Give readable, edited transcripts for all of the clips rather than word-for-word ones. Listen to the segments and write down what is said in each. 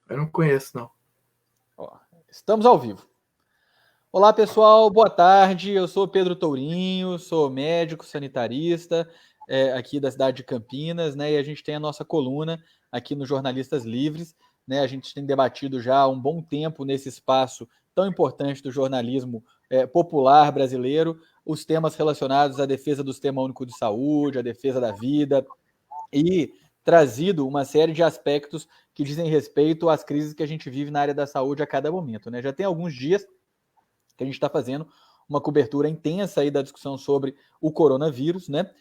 Eu não conheço, não. Ó, estamos ao vivo. Olá, pessoal, boa tarde. Eu sou Pedro Tourinho, sou médico sanitarista aqui da cidade de Campinas, né? E a gente tem a nossa coluna aqui no Jornalistas Livres, né? A gente tem debatido já há um bom tempo nesse espaço tão importante do jornalismo popular brasileiro, os temas relacionados à defesa do Sistema Único de Saúde, à defesa da vida, e trazido uma série de aspectos que dizem respeito às crises que a gente vive na área da saúde a cada momento, né? Já tem alguns dias que a gente está fazendo uma cobertura intensa aí da discussão sobre o coronavírus, né?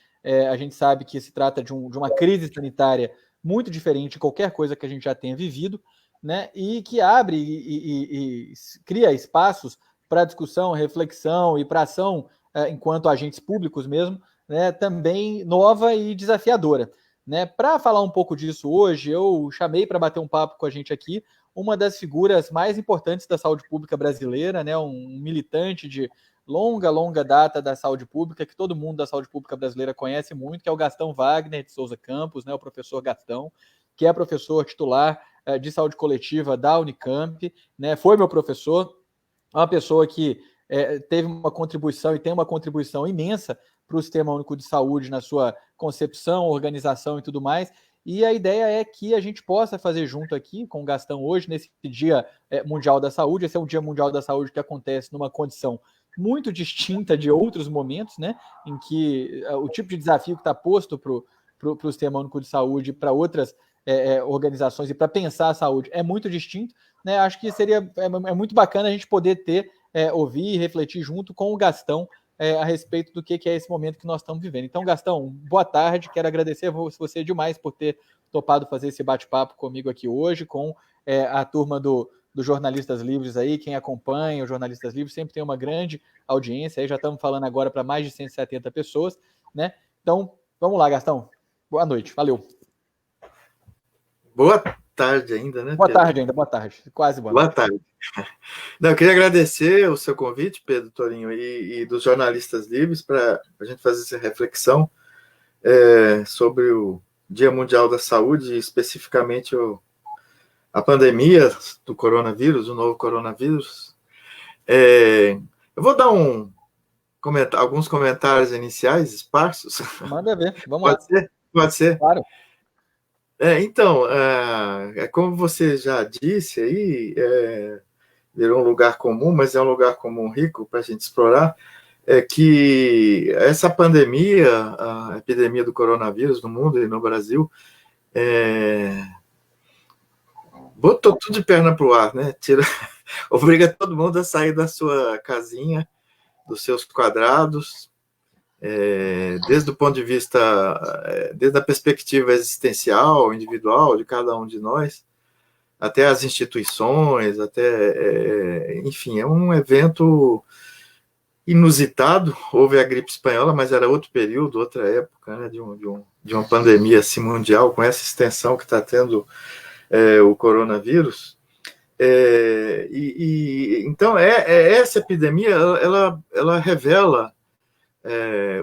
A gente sabe que se trata de uma crise sanitária muito diferente de qualquer coisa que a gente já tenha vivido, né? E que abre e cria espaços para discussão, reflexão e para ação enquanto agentes públicos mesmo, né? Também nova e desafiadora. Né? Para falar um pouco disso hoje, eu chamei para bater um papo com a gente aqui uma das figuras mais importantes da saúde pública brasileira, né? Um militante de longa data da saúde pública, que todo mundo da saúde pública brasileira conhece muito, que é o Gastão Wagner de Souza Campos, né? O professor Gastão, que é professor titular de saúde coletiva da Unicamp, né? Foi meu professor, uma pessoa que teve uma contribuição e tem uma contribuição imensa para o Sistema Único de Saúde na sua concepção, organização e tudo mais. E a ideia é que a gente possa fazer junto aqui com o Gastão hoje, nesse Dia Mundial da Saúde. Esse é um Dia Mundial da Saúde que acontece numa condição muito distinta de outros momentos, né? Em que o tipo de desafio que está posto para o Sistema Único de Saúde para outras organizações e para pensar a saúde é muito distinto, né? Acho que seria muito bacana a gente poder ouvir e refletir junto com o Gastão a respeito do que é esse momento que nós estamos vivendo. Então, Gastão, boa tarde, quero agradecer a você demais por ter topado fazer esse bate-papo comigo aqui hoje, com a turma do Jornalistas Livres aí, quem acompanha os Jornalistas Livres sempre tem uma grande audiência, aí já estamos falando agora para mais de 170 pessoas, né? Então, vamos lá, Gastão. Boa noite, valeu. Boa tarde ainda, né, Boa Pedro? tarde ainda, boa tarde, quase boa noite. Boa tarde. Não, eu queria agradecer o seu convite, Pedro Tourinho, e dos Jornalistas Livres, para a gente fazer essa reflexão sobre o Dia Mundial da Saúde, e especificamente a pandemia do coronavírus, o novo coronavírus. Eu vou dar alguns comentários iniciais, esparsos. Manda ver, vamos Pode lá. ser? Pode ser? Claro. Então, como você já disse aí, virou um lugar comum, mas é um lugar comum rico para a gente explorar, que essa pandemia, a epidemia do coronavírus no mundo e no Brasil, botou tudo de perna para o ar, né? Obriga todo mundo a sair da sua casinha, dos seus quadrados, desde o ponto de vista, desde a perspectiva existencial, individual de cada um de nós, até as instituições, enfim, é um evento inusitado. Houve a gripe espanhola, mas era outro período, outra época, né, de uma pandemia assim, mundial, com essa extensão que está tendo o coronavírus. Então, essa epidemia, ela revela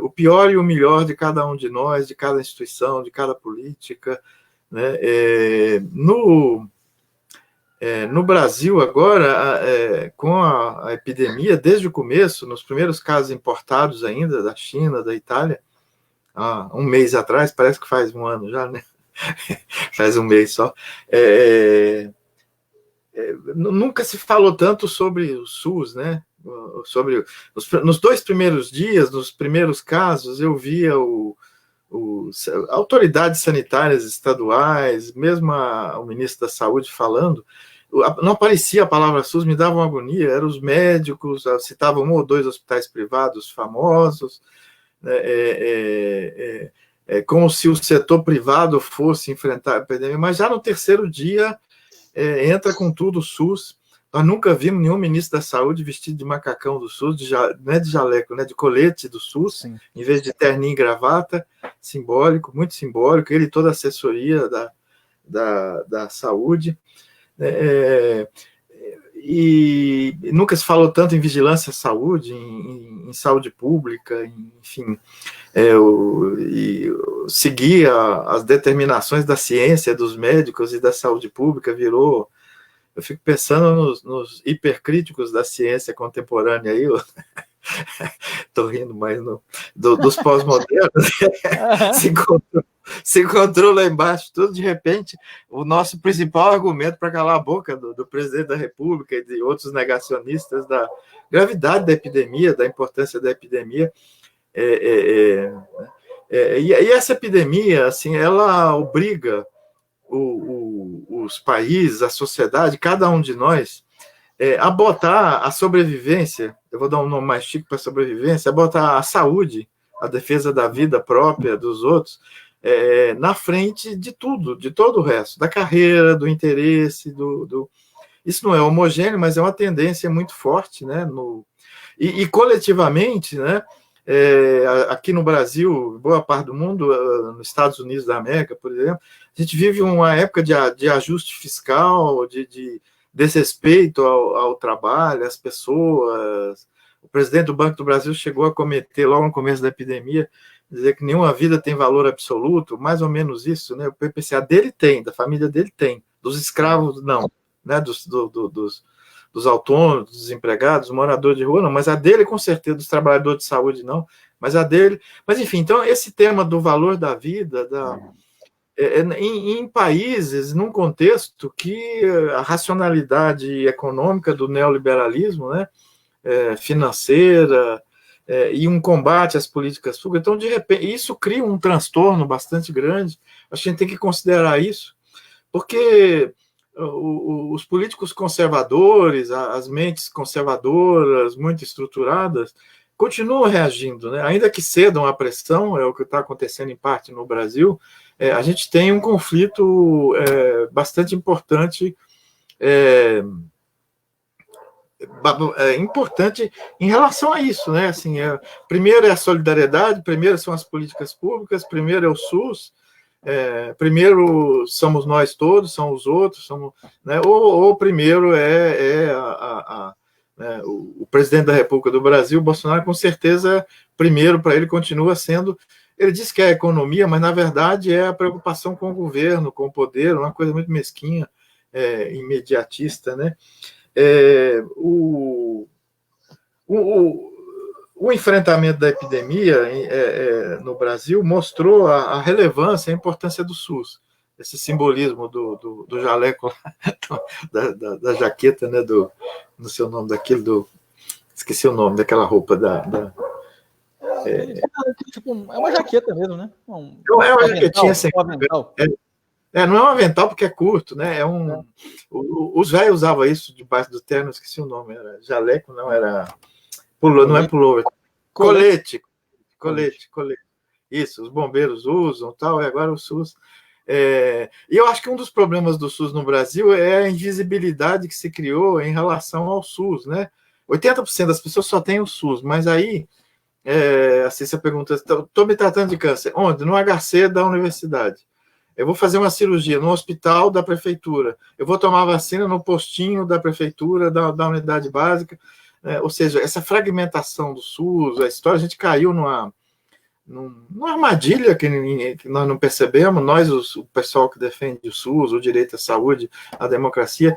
o pior e o melhor de cada um de nós, de cada instituição, de cada política, né? No Brasil, agora, com a epidemia, desde o começo, nos primeiros casos importados ainda, da China, da Itália, há um mês atrás, parece que faz um ano já, né? Faz um mês só. Nunca se falou tanto sobre o SUS, né? Nos 2 primeiros dias, nos primeiros casos, eu via autoridades sanitárias estaduais, mesmo o ministro da Saúde falando, não aparecia a palavra SUS, me dava uma agonia, eram os médicos, citavam 1 ou 2 hospitais privados famosos, como se o setor privado fosse enfrentar a epidemia, mas já no terceiro dia entra com tudo o SUS. Nós nunca vimos nenhum ministro da Saúde vestido de macacão do SUS, não é de jaleco, né, de colete do SUS, sim, em vez de terninho e gravata, simbólico, muito simbólico, ele e toda a assessoria da saúde. E nunca se falou tanto em vigilância à saúde, em saúde pública, enfim, seguir as determinações da ciência, dos médicos e da saúde pública virou Eu fico pensando nos hipercríticos da ciência contemporânea aí, estou rindo mais dos pós-modernos, se encontrou lá embaixo, tudo de repente, o nosso principal argumento para calar a boca do presidente da República e de outros negacionistas da gravidade da epidemia, da importância da epidemia. E essa epidemia, assim, ela obriga os países, a sociedade, cada um de nós, a botar a sobrevivência, eu vou dar um nome mais chique para sobrevivência, a botar a saúde, a defesa da vida própria, dos outros, na frente de tudo, de todo o resto, da carreira, do interesse, Isso não é homogêneo, mas é uma tendência muito forte, né? E coletivamente, né? Aqui no Brasil, boa parte do mundo, nos Estados Unidos da América, por exemplo, a gente vive uma época de ajuste fiscal, de desrespeito ao trabalho, às pessoas. O presidente do Banco do Brasil chegou a cometer, logo no começo da epidemia, dizer que nenhuma vida tem valor absoluto, mais ou menos isso, né? O PPCA dele tem, da família dele tem, dos escravos não, né? Dos autônomos, dos desempregados, dos moradores de rua, não, mas a dele, com certeza, dos trabalhadores de saúde, não, mas a dele. Mas, enfim, então, esse tema do valor da vida, em países, num contexto que a racionalidade econômica do neoliberalismo, né, financeira, e um combate às políticas públicas, então, de repente, isso cria um transtorno bastante grande. Acho que a gente tem que considerar isso, porque os políticos conservadores, as mentes conservadoras, muito estruturadas, continuam reagindo, né? Ainda que cedam à pressão, é o que está acontecendo em parte no Brasil, a gente tem um conflito bastante importante, importante em relação a isso, né? Assim, primeiro é a solidariedade, primeiro são as políticas públicas, primeiro é o SUS, primeiro somos nós todos, são os outros, né? ou primeiro né, o presidente da República do Brasil, Bolsonaro, com certeza, primeiro para ele continua sendo, ele diz que é a economia, mas na verdade é a preocupação com o governo, com o poder, uma coisa muito mesquinha, imediatista, né? O enfrentamento da epidemia no Brasil mostrou a relevância, a importância do SUS, esse simbolismo do jaleco, da jaqueta, né, não sei o nome daquilo, esqueci o nome daquela roupa é uma jaqueta mesmo, né? É uma jaquetinha sem. Não é um avental porque é curto, né? Os velhos usavam isso debaixo do terno, esqueci o nome, era jaleco, não era. Não é pullover. Colete. Isso, os bombeiros usam, tal, e agora o SUS. E eu acho que um dos problemas do SUS no Brasil é a invisibilidade que se criou em relação ao SUS, né? 80% das pessoas só têm o SUS, mas aí, assim, você pergunta, estou me tratando de câncer, onde? No HC da universidade. Eu vou fazer uma cirurgia no hospital da prefeitura, eu vou tomar vacina no postinho da prefeitura, da unidade básica. Ou seja, essa fragmentação do SUS, a história, a gente caiu numa armadilha que nós não percebemos, nós, o pessoal que defende o SUS, o direito à saúde, a democracia,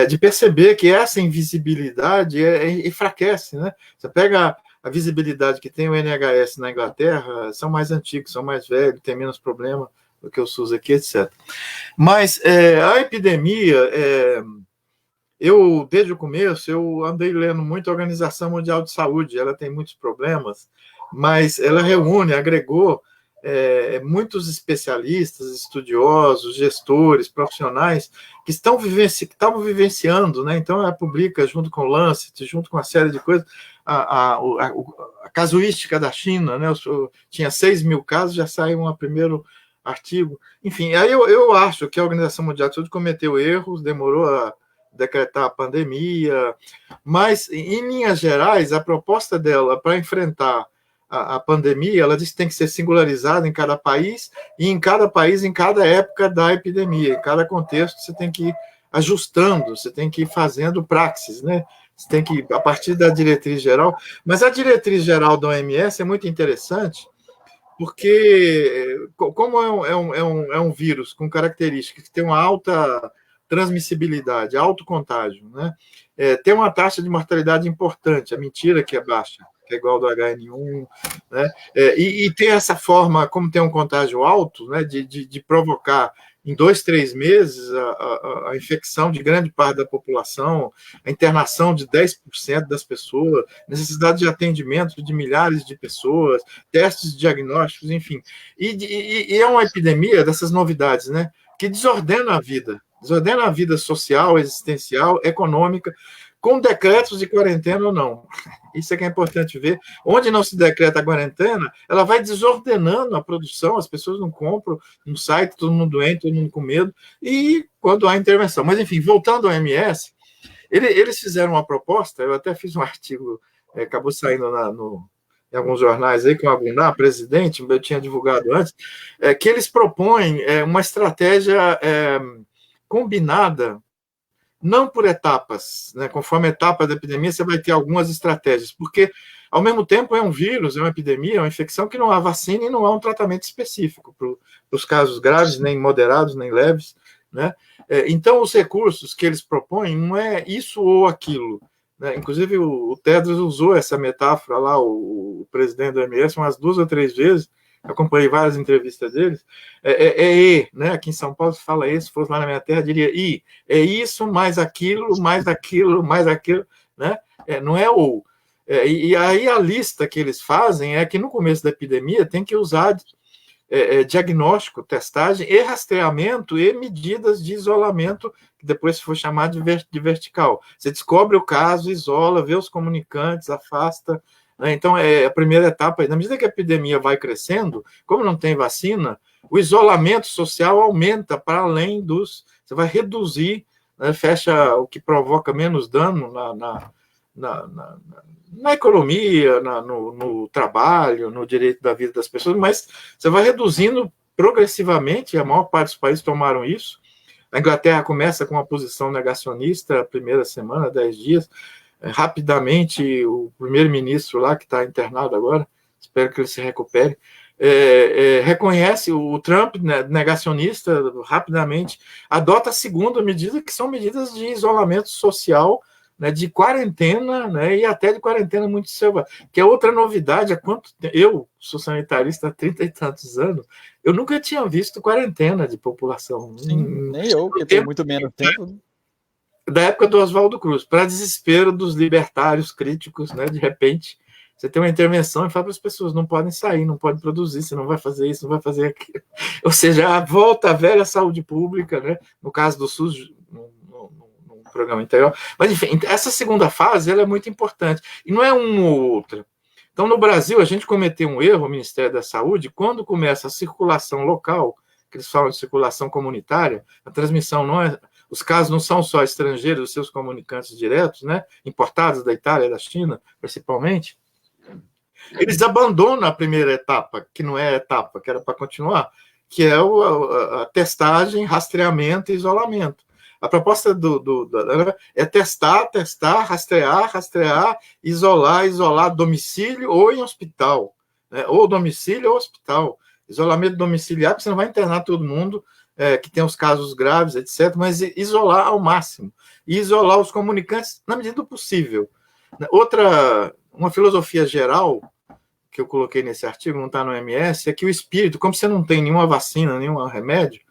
de perceber que essa invisibilidade enfraquece, né? Você pega a visibilidade que tem o NHS na Inglaterra, são mais antigos, são mais velhos, tem menos problema do que o SUS aqui, etc. Mas a epidemia... desde o começo, eu andei lendo muito a Organização Mundial de Saúde, ela tem muitos problemas, mas ela reúne, agregou muitos especialistas, estudiosos, gestores, profissionais que estavam vivenciando, né? Então ela publica junto com o Lancet, junto com uma série de coisas, a casuística da China, né? Tinha 6 mil casos, já saiu um primeiro artigo. Enfim, aí eu acho que a Organização Mundial de Saúde cometeu erros, demorou a decretar a pandemia, mas, em linhas gerais, a proposta dela para enfrentar a pandemia, ela diz que tem que ser singularizada em cada país, e em cada país, em cada época da epidemia, em cada contexto, você tem que ir ajustando, você tem que ir fazendo praxis, né? Você tem que ir a partir da diretriz geral, mas a diretriz geral da OMS é muito interessante, porque, como é um vírus com características que tem uma alta transmissibilidade, autocontágio, né? Tem uma taxa de mortalidade importante, a mentira que é baixa, que é igual do HN1, né? E tem essa forma, como tem um contágio alto, né, de provocar em 2, 3 meses a infecção de grande parte da população, a internação de 10% das pessoas, necessidade de atendimento de milhares de pessoas, testes diagnósticos, enfim. E é uma epidemia dessas novidades, né, que desordena a vida social, existencial, econômica, com decretos de quarentena ou não. Isso é que é importante ver. Onde não se decreta a quarentena, ela vai desordenando a produção, as pessoas não compram, no site, todo mundo doente, todo mundo com medo, e quando há intervenção. Mas, enfim, voltando ao OMS, eles fizeram uma proposta, eu até fiz um artigo, acabou saindo em alguns jornais aí, com o Aguinar, presidente, eu tinha divulgado antes, que eles propõem uma estratégia combinada, não por etapas, né? Conforme a etapa da epidemia, você vai ter algumas estratégias, porque, ao mesmo tempo, é um vírus, é uma epidemia, é uma infecção que não há vacina e não há um tratamento específico para os casos graves, nem moderados, nem leves, né? Então, os recursos que eles propõem não é isso ou aquilo, né? Inclusive, o Tedros usou essa metáfora lá, o presidente do OMS, umas 2 ou 3 vezes, acompanhei várias entrevistas deles, né? Aqui em São Paulo se fala isso, se fosse lá na minha terra, diria é isso, mais aquilo, mais aquilo, mais aquilo, né? Não é ou. E aí a lista que eles fazem é que no começo da epidemia tem que usar diagnóstico, testagem e rastreamento e medidas de isolamento, que depois se for chamado de vertical. Você descobre o caso, isola, vê os comunicantes, afasta. Então, a primeira etapa, na medida que a epidemia vai crescendo, como não tem vacina, o isolamento social aumenta para além dos... Você vai reduzir, né, fecha o que provoca menos dano na economia, no trabalho, no direito da vida das pessoas, mas você vai reduzindo progressivamente, a maior parte dos países tomaram isso. A Inglaterra começa com uma posição negacionista, a primeira semana, 10 dias, rapidamente, o primeiro-ministro lá, que está internado agora, espero que ele se recupere, reconhece o Trump, né, negacionista, rapidamente, adota a segunda medida, que são medidas de isolamento social, né, de quarentena, né, e até de quarentena muito selvagem, que é outra novidade. Eu sou sanitarista há 30 e tantos anos, eu nunca tinha visto quarentena de população. Sim, nem eu, que tenho muito menos tempo. Da época do Oswaldo Cruz, para desespero dos libertários críticos, né, de repente, você tem uma intervenção e fala para as pessoas, não podem sair, não podem produzir, você não vai fazer isso, não vai fazer aquilo. Ou seja, a volta à velha saúde pública, né, no caso do SUS, no programa integral. Mas, enfim, essa segunda fase ela é muito importante, e não é uma ou outra. Então, no Brasil, a gente cometeu um erro, o Ministério da Saúde, quando começa a circulação local, que eles falam de circulação comunitária, a transmissão não é... Os casos não são só estrangeiros, os seus comunicantes diretos, né, importados da Itália e da China, principalmente. Eles abandonam a primeira etapa, que não é a etapa, que era para continuar, que é a testagem, rastreamento e isolamento. A proposta é testar, rastrear, isolar domicílio ou em hospital, né, ou domicílio ou hospital. Isolamento domiciliar, porque você não vai internar todo mundo, que tem os casos graves, etc., mas isolar ao máximo. E isolar os comunicantes na medida do possível. Uma filosofia geral que eu coloquei nesse artigo, não está no OMS, é que o espírito, como você não tem nenhuma vacina, nenhum remédio,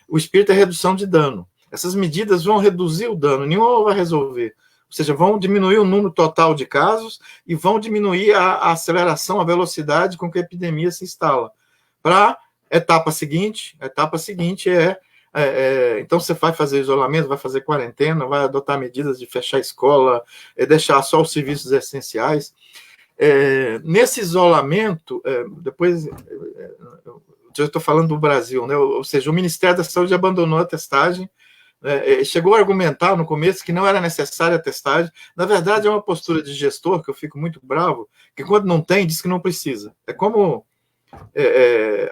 o espírito é redução de dano. Essas medidas vão reduzir o dano, nenhuma vai resolver. Ou seja, vão diminuir o número total de casos e vão diminuir a aceleração, a velocidade com que a epidemia se instala. Para etapa seguinte então você vai fazer isolamento, vai fazer quarentena, vai adotar medidas de fechar a escola, deixar só os serviços essenciais. Nesse isolamento, depois, eu estou falando do Brasil, né? Ou seja, o Ministério da Saúde abandonou a testagem, chegou a argumentar no começo que não era necessária a testagem. Na verdade, é uma postura de gestor, que eu fico muito bravo, que quando não tem, diz que não precisa. É como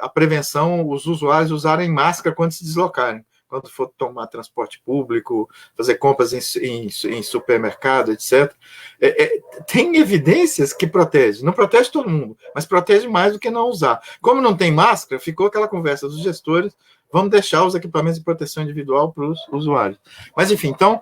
a prevenção, os usuários usarem máscara quando se deslocarem. quando for tomar transporte público, fazer compras em supermercado, etc. Tem evidências que protegem. Não protege todo mundo, mas protege mais do que não usar. Como não tem máscara, ficou aquela conversa dos gestores, vamos deixar os equipamentos de proteção individual para os usuários. Mas, enfim, então,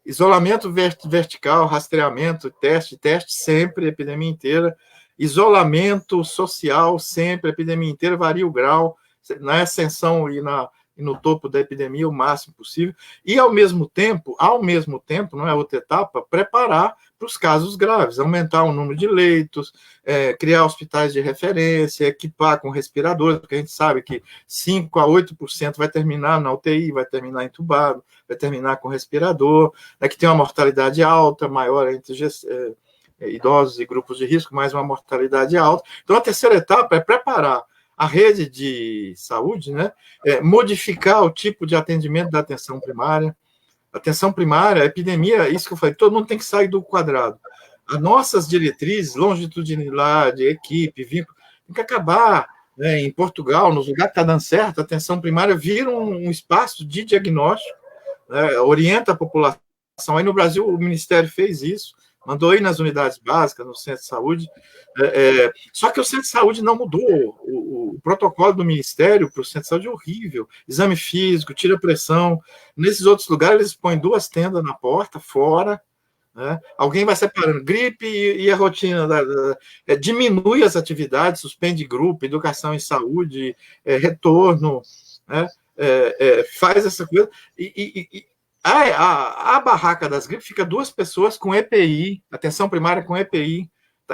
isolamento vertical, rastreamento, teste sempre, a epidemia inteira. Isolamento social sempre, a epidemia inteira, varia o grau, na ascensão e no topo da epidemia o máximo possível. E, ao mesmo tempo, não é outra etapa, preparar para os casos graves, aumentar o número de leitos, criar hospitais de referência, equipar com respiradores, porque a gente sabe que 5 a 8% vai terminar na UTI, vai terminar entubado, vai terminar com respirador, que tem uma mortalidade alta, maior entre idosos e grupos de risco, mais uma mortalidade alta. Então, a terceira etapa é preparar a rede de saúde, modificar o tipo de atendimento da atenção primária. Atenção primária, a epidemia, isso que eu falei, todo mundo tem que sair do quadrado. As nossas diretrizes, longitudinalidade, equipe, vínculo, tem que acabar. Em Portugal, nos lugares que está dando certo, a atenção primária vira um espaço de diagnóstico, orienta a população. Aí no Brasil, o Ministério fez isso, mandou ir nas unidades básicas, no centro de saúde. Só que o centro de saúde não mudou. O protocolo do Ministério para o centro de saúde é horrível. Exame físico, tira pressão. Nesses outros lugares, eles põem 2 tendas na porta, fora. Alguém vai separando gripe e a rotina. Diminui as atividades, suspende grupo, educação em saúde, retorno, faz essa coisa. A barraca das gripes fica 2 pessoas com EPI, atenção primária com EPI.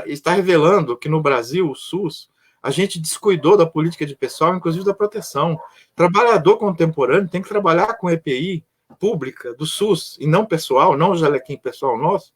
Está revelando que no Brasil, o SUS, a gente descuidou da política de pessoal, inclusive da proteção. Trabalhador contemporâneo tem que trabalhar com EPI pública do SUS, e não pessoal, não o jalequim pessoal nosso,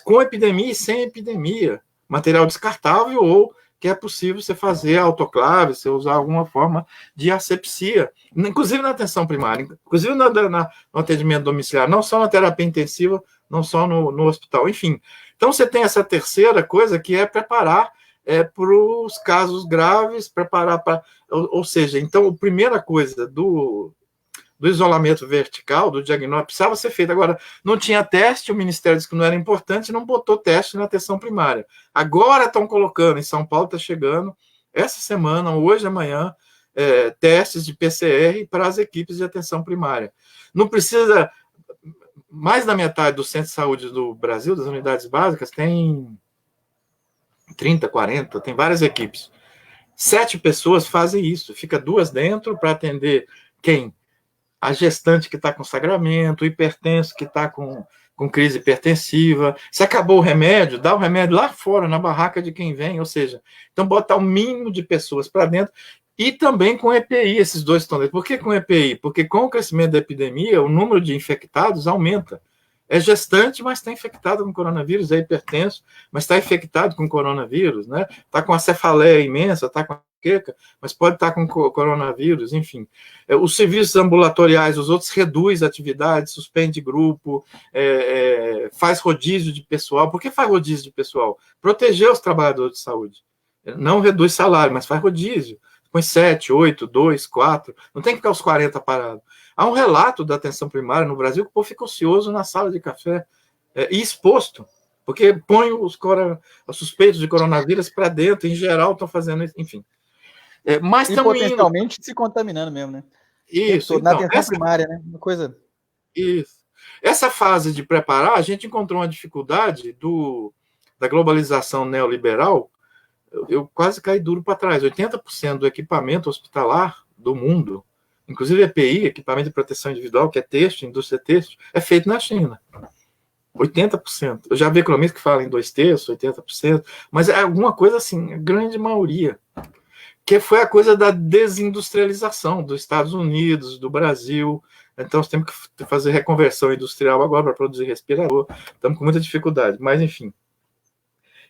com epidemia e sem epidemia. Material descartável ou que é possível você fazer autoclave, você usar alguma forma de asepsia, inclusive na atenção primária, inclusive no atendimento domiciliar, não só na terapia intensiva, não só no hospital, enfim. Então, você tem essa terceira coisa, que é preparar para os casos graves, preparar para... Ou seja, então, a primeira coisa do isolamento vertical, do diagnóstico, precisava ser feito. Agora, não tinha teste, o Ministério disse que não era importante, não botou teste na atenção primária. Agora estão colocando, em São Paulo está chegando, essa semana, hoje, amanhã, testes de PCR para as equipes de atenção primária. Não precisa... Mais da metade do centro de saúde do Brasil, das unidades básicas, tem 30, 40, tem várias equipes. 7 pessoas fazem isso, fica 2 dentro para atender quem? A gestante que está com sangramento, o hipertenso que está com crise hipertensiva. Se acabou o remédio, dá o remédio lá fora, na barraca de quem vem, ou seja, então botar o mínimo de pessoas para dentro. E também com EPI, esses 2 estão dentro. Por que com EPI? Porque com o crescimento da epidemia, o número de infectados aumenta. É gestante, mas está infectado com coronavírus, é hipertenso, mas está infectado com coronavírus, Está com a cefaleia imensa, está com a enxaqueca, mas pode estar com coronavírus, enfim. Os serviços ambulatoriais, os outros reduz a atividade, suspende grupo, faz rodízio de pessoal. Por que faz rodízio de pessoal? Proteger os trabalhadores de saúde. Não reduz salário, mas faz rodízio. Põe 7, 8, 2, 4, não tem que ficar os 40 parados. Há um relato da atenção primária no Brasil que o povo fica ocioso na sala de café e exposto, porque põe os suspeitos de coronavírus para dentro, em geral estão fazendo isso, enfim. Mas e potencialmente se contaminando mesmo, né? Isso. Então, na atenção primária, né? Uma coisa... Isso. Essa fase de preparar, a gente encontrou uma dificuldade da globalização neoliberal. Eu quase caí duro para trás. 80% do equipamento hospitalar do mundo, inclusive EPI, equipamento de proteção individual, que é têxtil, indústria têxtil, é feito na China. 80%. Eu já vi economistas que falam em 2/3, 80%, mas é alguma coisa assim, a grande maioria. Que foi a coisa da desindustrialização dos Estados Unidos, do Brasil. Então, nós temos que fazer reconversão industrial agora para produzir respirador. Estamos com muita dificuldade, mas enfim.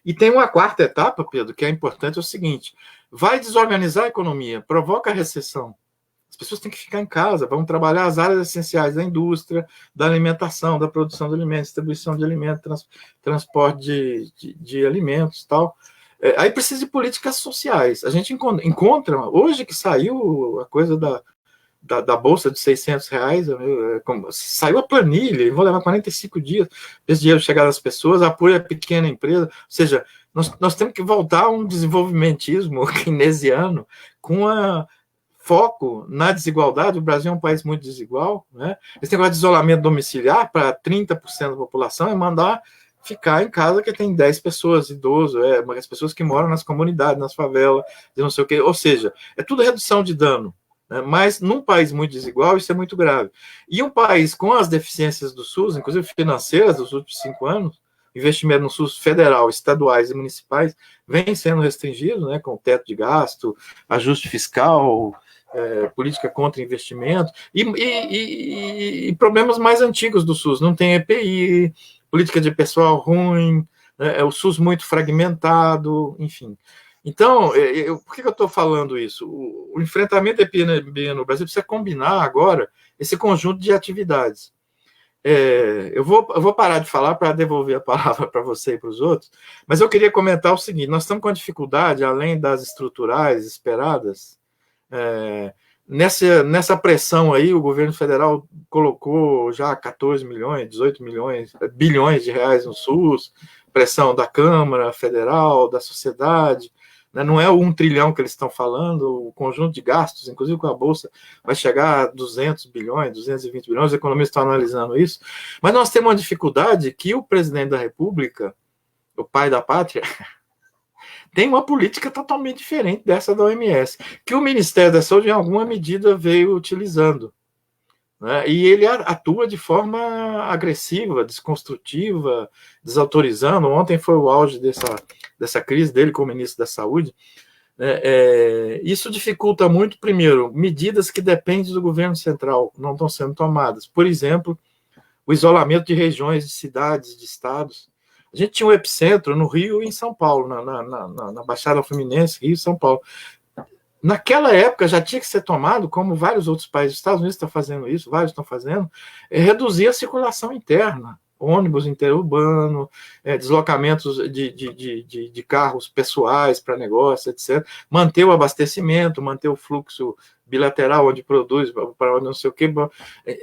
E tem uma 4ª etapa, Pedro, que é importante, é o seguinte: vai desorganizar a economia, provoca a recessão. As pessoas têm que ficar em casa, vão trabalhar as áreas essenciais da indústria, da alimentação, da produção de alimentos, distribuição de alimentos, transporte de alimentos e tal. Aí precisa de políticas sociais. A gente encontra, hoje que saiu a coisa da bolsa de R$600, saiu a planilha, e vou levar 45 dias para esse dinheiro chegar às pessoas, apoio a pequena empresa, ou seja, nós temos que voltar a um desenvolvimentismo keynesiano com foco na desigualdade. O Brasil é um país muito desigual, né? Esse negócio de isolamento domiciliar para 30% da população é mandar ficar em casa que tem 10 pessoas, idosos, as pessoas que moram nas comunidades, nas favelas, de não sei o quê, ou seja, é tudo redução de dano. Mas num país muito desigual, isso é muito grave. E um país com as deficiências do SUS, inclusive financeiras, dos últimos 5 anos, investimento no SUS federal, estaduais e municipais, vem sendo restringido, né, com o teto de gasto, ajuste fiscal, política contra investimento, e problemas mais antigos do SUS. Não tem EPI, política de pessoal ruim, o SUS muito fragmentado, enfim. Então, por que eu estou falando isso? O enfrentamento da epidemia no Brasil precisa combinar agora esse conjunto de atividades. Eu vou parar de falar para devolver a palavra para você e para os outros, mas eu queria comentar o seguinte: nós estamos com dificuldade, além das estruturais esperadas, nessa pressão aí. O governo federal colocou já 14 milhões, 18 milhões, bilhões de reais no SUS, pressão da Câmara Federal, da sociedade. Não é o 1 trilhão que eles estão falando, o conjunto de gastos, inclusive com a Bolsa, vai chegar a 200 bilhões, 220 bilhões, os economistas estão analisando isso. Mas nós temos uma dificuldade que o presidente da República, o pai da pátria, tem uma política totalmente diferente dessa da OMS, que o Ministério da Saúde, em alguma medida, veio utilizando. Né? E ele atua de forma agressiva, desconstrutiva, desautorizando. Ontem foi o auge dessa crise dele como ministro da Saúde. Isso dificulta muito, primeiro, medidas que dependem do governo central, não estão sendo tomadas. Por exemplo, o isolamento de regiões, de cidades, de estados. A gente tinha um epicentro no Rio e em São Paulo, na Baixada Fluminense, Rio e São Paulo. Naquela época já tinha que ser tomado, como vários outros países, os Estados Unidos estão fazendo isso, vários estão fazendo, reduzir a circulação interna, ônibus interurbano, deslocamentos de carros pessoais para negócio, etc. Manter o abastecimento, manter o fluxo bilateral, onde produz, para onde não sei o quê.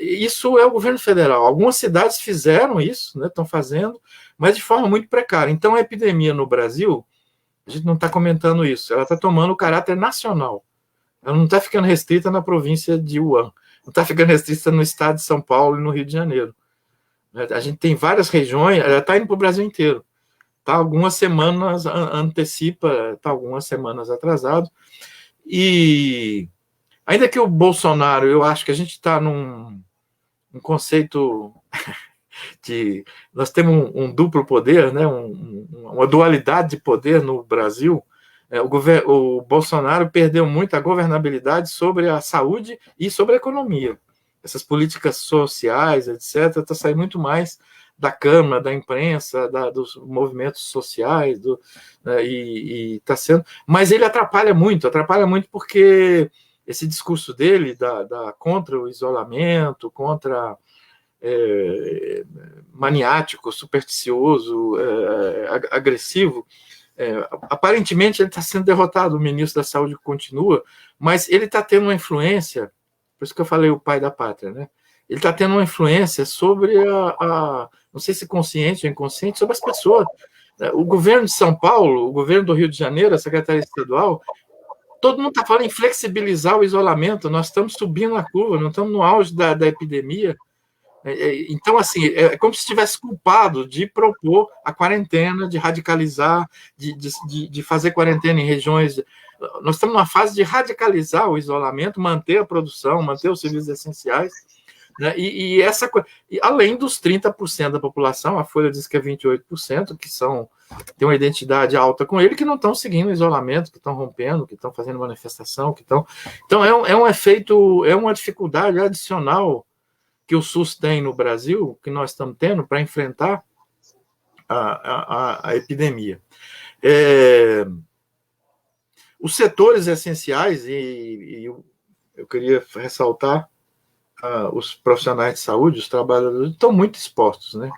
Isso é o governo federal. Algumas cidades fizeram isso, né, estão fazendo, mas de forma muito precária. Então, a epidemia no Brasil, a gente não está comentando isso, ela está tomando caráter nacional. Ela não está ficando restrita na província de Wuhan, não está ficando restrita no estado de São Paulo e no Rio de Janeiro. A gente tem várias regiões, ela está indo para o Brasil inteiro. Está algumas semanas, antecipa, está algumas semanas atrasado. E ainda que o Bolsonaro, eu acho que a gente está num conceito nós temos um duplo poder, né, uma dualidade de poder no Brasil. O Bolsonaro perdeu muito a governabilidade sobre a saúde e sobre a economia. Essas políticas sociais, etc., está saindo muito mais da Câmara, da imprensa, dos movimentos sociais, e está sendo. Mas ele atrapalha muito porque esse discurso dele contra o isolamento, contra maniático, supersticioso, agressivo, aparentemente ele está sendo derrotado. O ministro da Saúde continua, mas ele está tendo uma influência, por isso que eu falei o pai da pátria, né? Ele está tendo uma influência sobre não sei se consciente ou inconsciente, sobre as pessoas. O governo de São Paulo, o governo do Rio de Janeiro, a Secretaria Estadual, todo mundo está falando em flexibilizar o isolamento. Nós estamos subindo a curva, não estamos no auge da epidemia. Então, assim, é como se estivesse culpado de propor a quarentena, de radicalizar, de fazer quarentena em regiões. Nós estamos numa fase de radicalizar o isolamento, manter a produção, manter os serviços essenciais, né? E além dos 30% da população, a Folha diz que é 28%, que têm uma identidade alta com ele, que não estão seguindo o isolamento, que estão rompendo, que estão fazendo manifestação, que estão. Então, é um efeito, é uma dificuldade adicional que o SUS tem no Brasil, que nós estamos tendo para enfrentar a epidemia. Os setores essenciais, e eu queria ressaltar, os profissionais de saúde, os trabalhadores, estão muito expostos, né?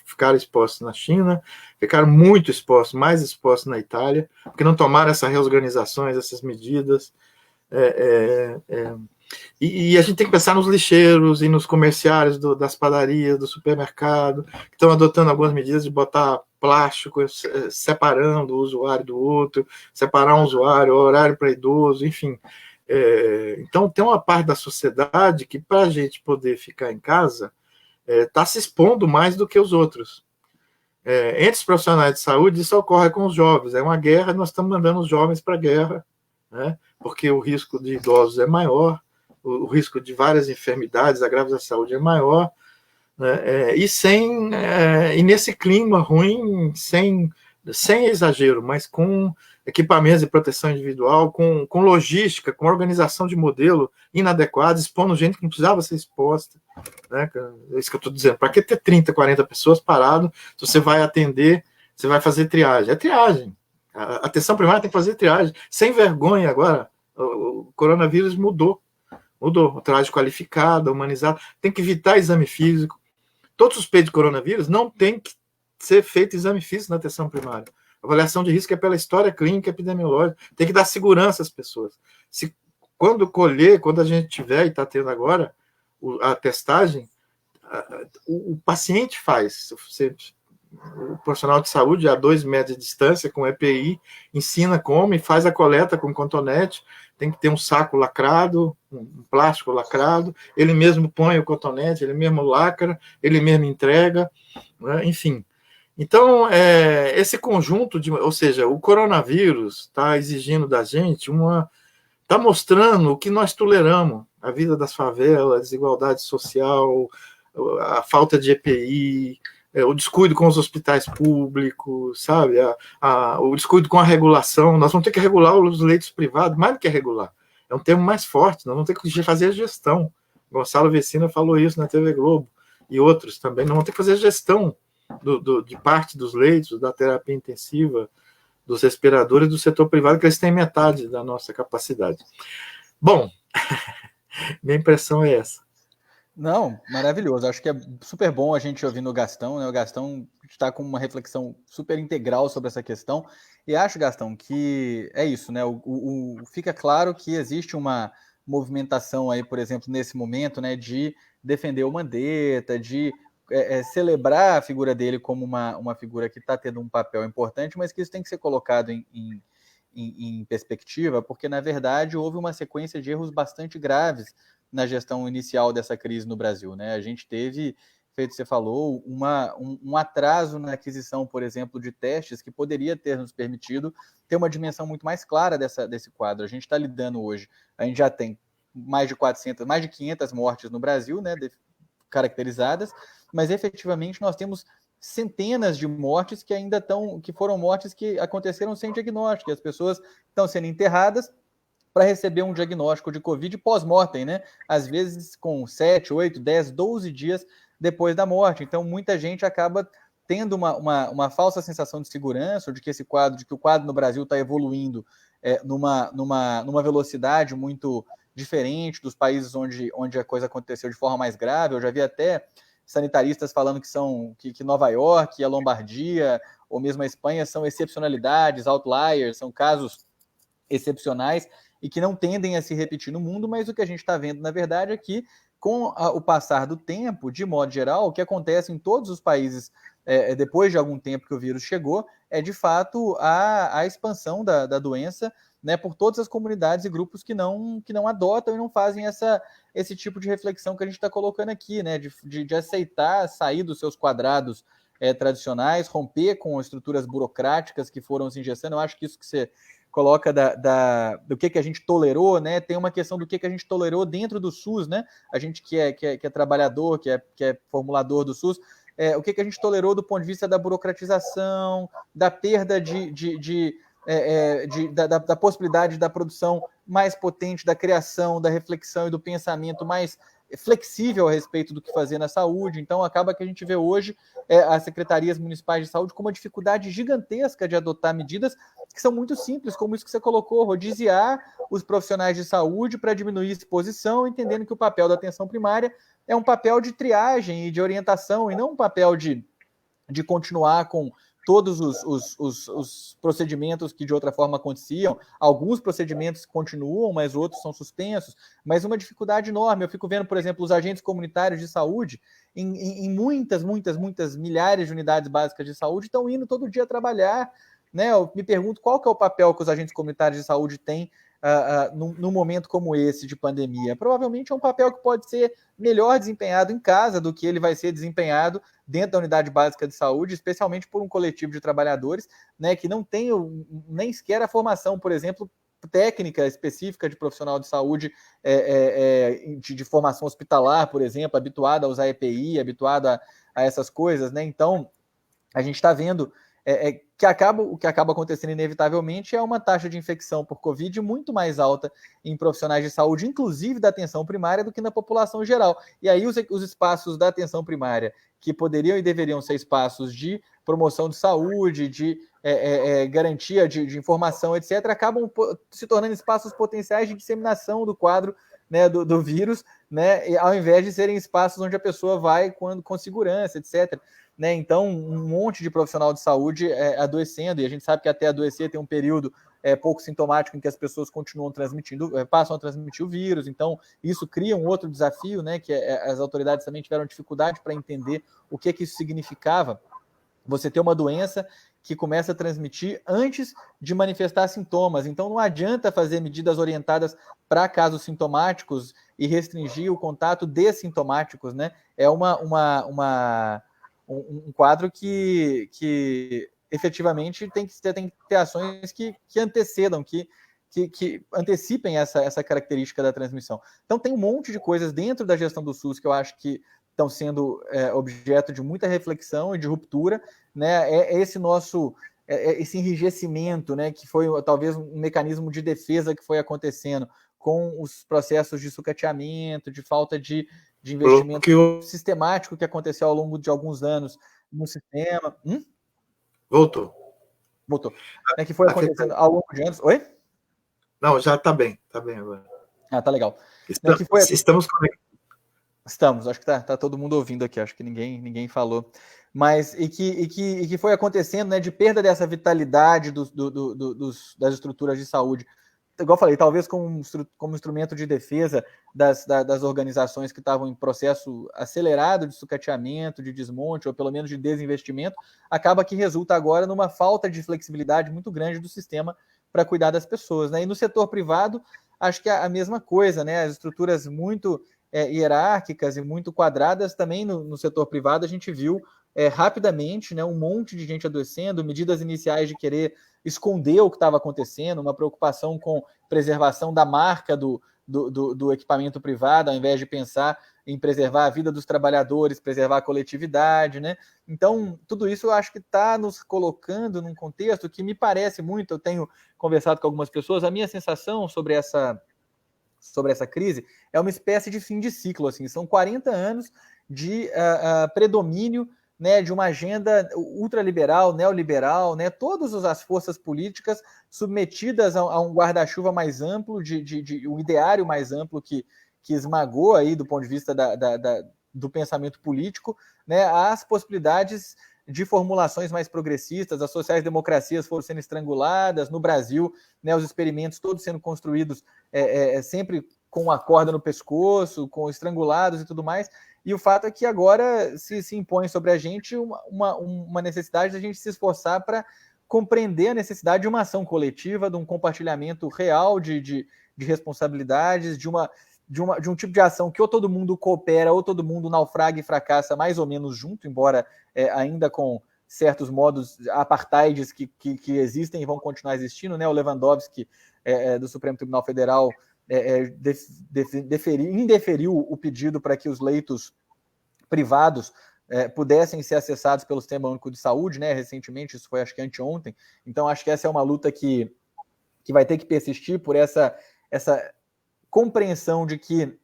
Ficaram expostos na China, ficaram muito expostos, mais expostos na Itália, porque não tomaram essas reorganizações, essas medidas. E a gente tem que pensar nos lixeiros e nos comerciários das padarias, do supermercado, que estão adotando algumas medidas de botar plástico, separando o usuário do outro, separar um usuário, horário para idoso, enfim. Então, tem uma parte da sociedade que, para a gente poder ficar em casa, está se expondo mais do que os outros. Entre os profissionais de saúde, isso ocorre com os jovens. É uma guerra, nós estamos mandando os jovens para a guerra, né? Porque o risco de idosos é maior, o risco de várias enfermidades agraves à saúde é maior, né? E nesse clima ruim, sem exagero, mas com equipamentos de proteção individual, com logística, com organização de modelo inadequada, expondo gente que não precisava ser exposta, né? É isso que eu estou dizendo. Para que ter 30, 40 pessoas parado, se você vai atender, você vai fazer triagem? É triagem. A atenção primária tem que fazer triagem. Sem vergonha agora, o coronavírus mudou. A triagem qualificada, humanizada, tem que evitar exame físico. Todo suspeito de coronavírus não tem que ser feito exame físico na atenção primária. A avaliação de risco é pela história clínica epidemiológica. Tem que dar segurança às pessoas. Quando a gente tiver, e está tendo agora, a testagem, o paciente faz. O profissional de saúde, a 2 metros de distância, com EPI, ensina como e faz a coleta com cotonete. Tem que ter um saco lacrado, um plástico lacrado, ele mesmo põe o cotonete, ele mesmo lacra, ele mesmo entrega, né? Enfim. Então, esse conjunto ou seja, o coronavírus está exigindo da gente está mostrando o que nós toleramos, a vida das favelas, a desigualdade social, a falta de EPI, o descuido com os hospitais públicos, sabe? O descuido com a regulação. Nós vamos ter que regular os leitos privados, mais do que regular. É um termo mais forte, nós vamos ter que fazer a gestão. Gonçalo Vecina falou isso na TV Globo, e outros também. Nós vamos ter que fazer a gestão de parte dos leitos, da terapia intensiva, dos respiradores do setor privado, que eles têm metade da nossa capacidade. Bom, minha impressão é essa. Não, maravilhoso. Acho que é super bom a gente ouvir no Gastão, né? O Gastão está com uma reflexão super integral sobre essa questão. E acho, Gastão, que é isso, né? Fica claro que existe uma movimentação aí, por exemplo, nesse momento, né, de defender o Mandetta, de celebrar a figura dele como uma figura que está tendo um papel importante, mas que isso tem que ser colocado em perspectiva, porque, na verdade, houve uma sequência de erros bastante graves na gestão inicial dessa crise no Brasil, né? A gente teve, feito você falou, um atraso na aquisição, por exemplo, de testes que poderia ter nos permitido ter uma dimensão muito mais clara desse quadro. A gente está lidando hoje, a gente já tem mais de 500 mortes no Brasil, né, caracterizadas, mas efetivamente nós temos centenas de mortes que foram mortes que aconteceram sem diagnóstico, e as pessoas estão sendo enterradas para receber um diagnóstico de Covid pós-mortem, né? Às vezes com 7, 8, 10, 12 dias depois da morte. Então, muita gente acaba tendo uma falsa sensação de segurança, de que o quadro no Brasil está evoluindo numa velocidade muito diferente dos países onde a coisa aconteceu de forma mais grave. Eu já vi até sanitaristas falando que Nova York e a Lombardia, ou mesmo a Espanha, são excepcionalidades, outliers, são casos excepcionais e que não tendem a se repetir no mundo, mas o que a gente está vendo, na verdade, é que, com o passar do tempo, de modo geral, o que acontece em todos os países, depois de algum tempo que o vírus chegou, é, de fato, a expansão da doença, né, por todas as comunidades e grupos que não adotam e não fazem esse tipo de reflexão que a gente está colocando aqui, né, de aceitar sair dos seus quadrados tradicionais, romper com estruturas burocráticas que foram se engessando. Eu acho que isso que você coloca do que a gente tolerou, né? Tem uma questão do que a gente tolerou dentro do SUS, né? A gente que é trabalhador, que é formulador do SUS, o que a gente tolerou do ponto de vista da burocratização, da perda da possibilidade da produção mais potente, da criação, da reflexão e do pensamento mais flexível a respeito do que fazer na saúde. Então, acaba que a gente vê hoje as secretarias municipais de saúde com uma dificuldade gigantesca de adotar medidas que são muito simples, como isso que você colocou, rodiziar os profissionais de saúde para diminuir exposição, entendendo que o papel da atenção primária é um papel de triagem e de orientação, e não um papel de continuar com todos os procedimentos que de outra forma aconteciam. Alguns procedimentos continuam, mas outros são suspensos. Mas uma dificuldade enorme. Eu fico vendo, por exemplo, os agentes comunitários de saúde em muitas milhares de unidades básicas de saúde estão indo todo dia trabalhar. Né? Eu me pergunto qual que é o papel que os agentes comunitários de saúde têm num momento como esse de pandemia. Provavelmente é um papel que pode ser melhor desempenhado em casa do que ele vai ser desempenhado dentro da unidade básica de saúde, especialmente por um coletivo de trabalhadores, né, que não tem nem sequer a formação, por exemplo, técnica específica de profissional de saúde, de formação hospitalar, por exemplo, habituado a usar EPI, habituado a essas coisas, né? Então, a gente está vendo o que acaba acontecendo inevitavelmente é uma taxa de infecção por Covid muito mais alta em profissionais de saúde, inclusive da atenção primária, do que na população geral. E aí os espaços da atenção primária, que poderiam e deveriam ser espaços de promoção de saúde, de garantia de informação, etc., acabam se tornando espaços potenciais de disseminação do quadro, né, do vírus, né, ao invés de serem espaços onde a pessoa vai com segurança, etc., né? Então, um monte de profissional de saúde adoecendo, e a gente sabe que até adoecer tem um período pouco sintomático em que as pessoas continuam passam a transmitir o vírus. Então, isso cria um outro desafio, né? Que as autoridades também tiveram dificuldade para entender o que isso significava. Você ter uma doença que começa a transmitir antes de manifestar sintomas. Então, não adianta fazer medidas orientadas para casos sintomáticos e restringir o contato de sintomáticos, né? É um quadro que efetivamente tem que ter ações que antecedam, que antecipem essa característica da transmissão. Então, tem um monte de coisas dentro da gestão do SUS que eu acho que estão sendo objeto de muita reflexão e de ruptura, né? Esse enrijecimento, né, que foi talvez um mecanismo de defesa que foi acontecendo com os processos de sucateamento, de falta de investimento sistemático que aconteceu ao longo de alguns anos no sistema. Voltou. Que foi acontecendo ao longo de anos. Oi? Não, já está bem agora. Tá legal. Estamos conectados. Estamos, acho que tá todo mundo ouvindo aqui, acho que ninguém falou. Mas e que foi acontecendo, né, de perda dessa vitalidade das estruturas de saúde. Igual eu falei, talvez como instrumento de defesa das organizações que estavam em processo acelerado de sucateamento, de desmonte, ou pelo menos de desinvestimento, acaba que resulta agora numa falta de flexibilidade muito grande do sistema para cuidar das pessoas, né? E no setor privado, acho que é a mesma coisa, né? As estruturas muito hierárquicas e muito quadradas também no setor privado, a gente viu rapidamente, né, um monte de gente adoecendo, medidas iniciais de querer esconder o que estava acontecendo, uma preocupação com preservação da marca do equipamento privado, ao invés de pensar em preservar a vida dos trabalhadores, preservar a coletividade, né? Então, tudo isso eu acho que está nos colocando num contexto que me parece muito, eu tenho conversado com algumas pessoas, a minha sensação sobre essa crise é uma espécie de fim de ciclo, assim, são 40 anos de predomínio, né, de uma agenda ultraliberal, neoliberal, né, todas as forças políticas submetidas a um guarda-chuva mais amplo, de um ideário mais amplo que esmagou aí do ponto de vista do pensamento político, né, as possibilidades de formulações mais progressistas, as sociais-democracias foram sendo estranguladas, no Brasil, né, os experimentos todos sendo construídos sempre com a corda no pescoço, com estrangulados e tudo mais, e o fato é que agora se impõe sobre a gente uma necessidade de a gente se esforçar para compreender a necessidade de uma ação coletiva, de um compartilhamento real de responsabilidades, de um tipo de ação que ou todo mundo coopera ou todo mundo naufraga e fracassa mais ou menos junto, embora ainda com certos modos apartheides que existem e vão continuar existindo, né? O Lewandowski, do Supremo Tribunal Federal, indeferiu o pedido para que os leitos privados pudessem ser acessados pelo Sistema Único de Saúde, né? Recentemente, isso foi acho que anteontem. Então, acho que essa é uma luta que vai ter que persistir por essa compreensão de que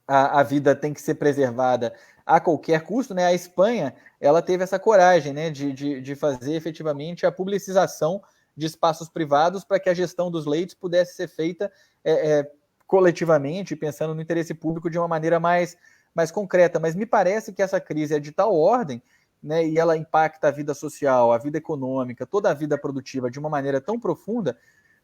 a vida tem que ser preservada a qualquer custo, né? A Espanha, ela teve essa coragem, né, de fazer efetivamente a publicização de espaços privados para que a gestão dos leitos pudesse ser feita coletivamente, pensando no interesse público de uma maneira mais concreta. Mas me parece que essa crise é de tal ordem, né, e ela impacta a vida social, a vida econômica, toda a vida produtiva de uma maneira tão profunda,